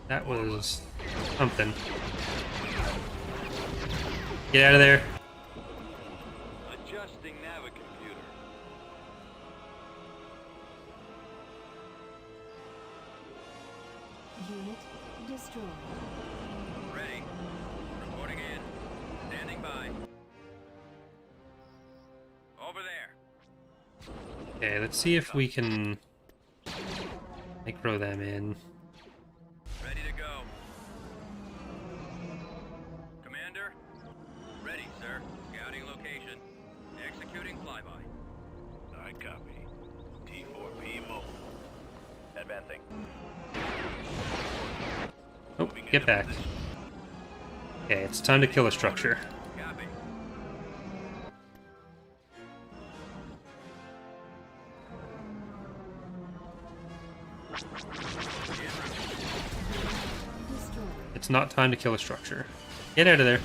That was something. Get out of there. Adjusting navicomputer. unit destroyed. Ready. Reporting in. Standing by. Okay, let's see if we can micro them in. Ready to go. Commander? Ready, sir. Scouting location. Executing flyby. I copy. T4P mobile. Advancing. Oh, get back. Okay, it's time to kill a structure. Copy. Destroyed. It's not time to kill a structure. Get out of there.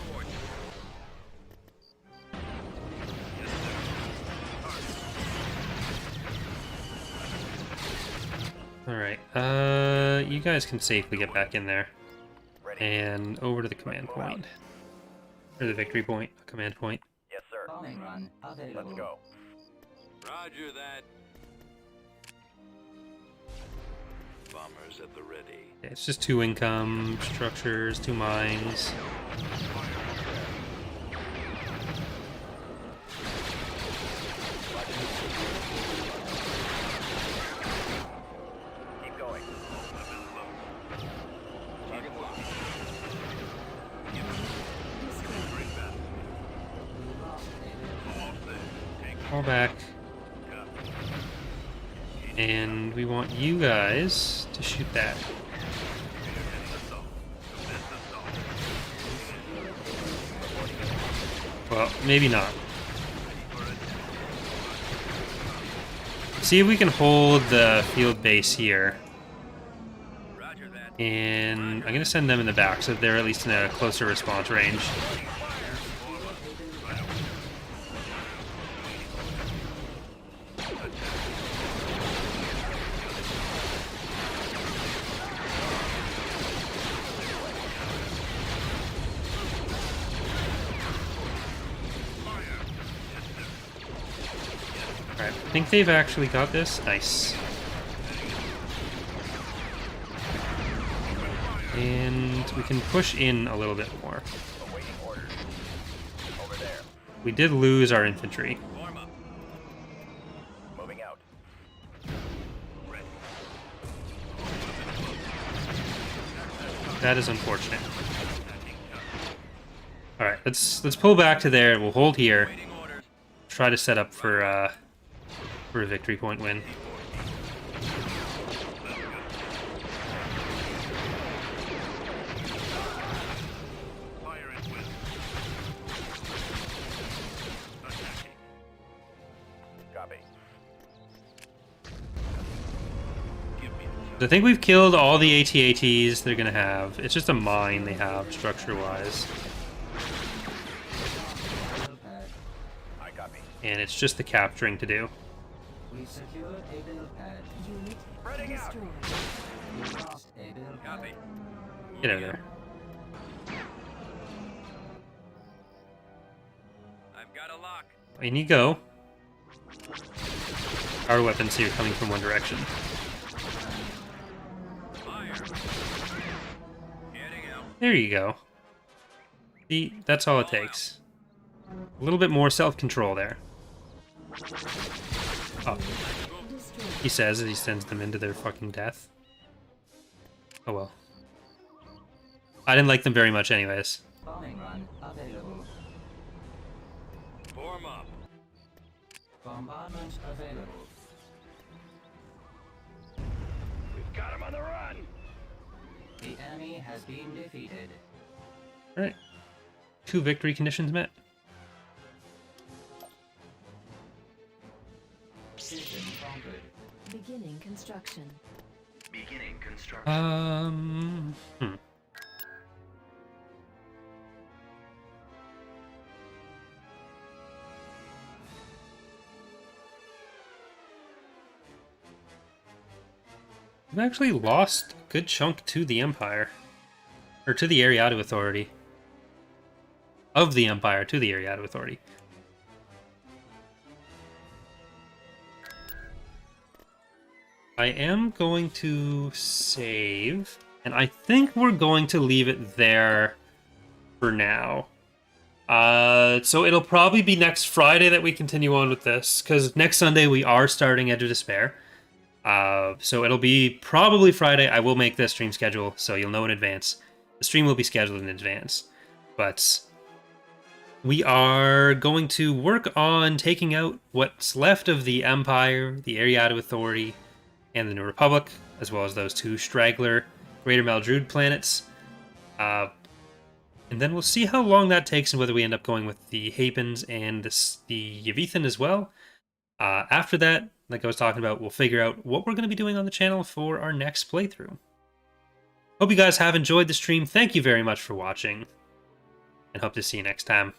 Alright, you guys can safely get back in there. Ready. And over to the command point. Or the victory point, command point. Yes, sir. Bombing run available. Let's go. Roger that. Bombers at the ready. Okay, it's just 2 income structures, 2 mines. Keep going. Target locked. Fall back. And we want you guys to shoot that. Well, maybe not. See if we can hold the field base here. Roger that. And I'm going to send them in the back so they're at least in a closer response range. Alright, I think they've actually got this. Nice. And we can push in a little bit more. Awaiting orders. Over there. We did lose our infantry. Form up. Moving out. Ready. That is unfortunate. Alright, let's pull back to there. We'll hold here. Waiting orders. Try to set up for a victory point win. Fire and whip. Attacking. Copy. Give me I think we've killed all the AT-ATs they're gonna have. It's just a mine they have, structure-wise. Build pad. I copy. And it's just the capturing to do. We secured a build pad. Unit Spreading out. destroyed. We lost a build pad. Copy. Get out of there. I've got a lock. In you go. Our weapons here coming from one direction. Fire. Heading out. There you go. See, that's all it takes. A little bit more self-control there. Oh, Destroyed. he says as he sends them into their fucking death. Oh well. I didn't like them very much anyways. Bombing run available. form up. Bombardment available. We've got him on the run. The enemy has been defeated. Alright. 2 victory conditions met. System conquered. Beginning construction. Beginning construction. We've actually lost a good chunk to the Empire. Or to the Ariadu Authority. Of the Empire to the Ariadu Authority. I am going to save, and I think we're going to leave it there for now. So it'll probably be next Friday that we continue on with this, because next Sunday we are starting Edge of Despair. So it'll be probably Friday. I will make this stream schedule, so you'll know in advance. The stream will be scheduled in advance. But we are going to work on taking out what's left of the Empire, the Ariadu Authority, and the New Republic, as well as those two straggler Greater Maldrude planets. And then we'll see how long that takes and whether we end up going with the Hapens and the Yavithan as well. After that, like I was talking about, we'll figure out what we're going to be doing on the channel for our next playthrough. Hope you guys have enjoyed the stream. Thank you very much for watching, and hope to see you next time.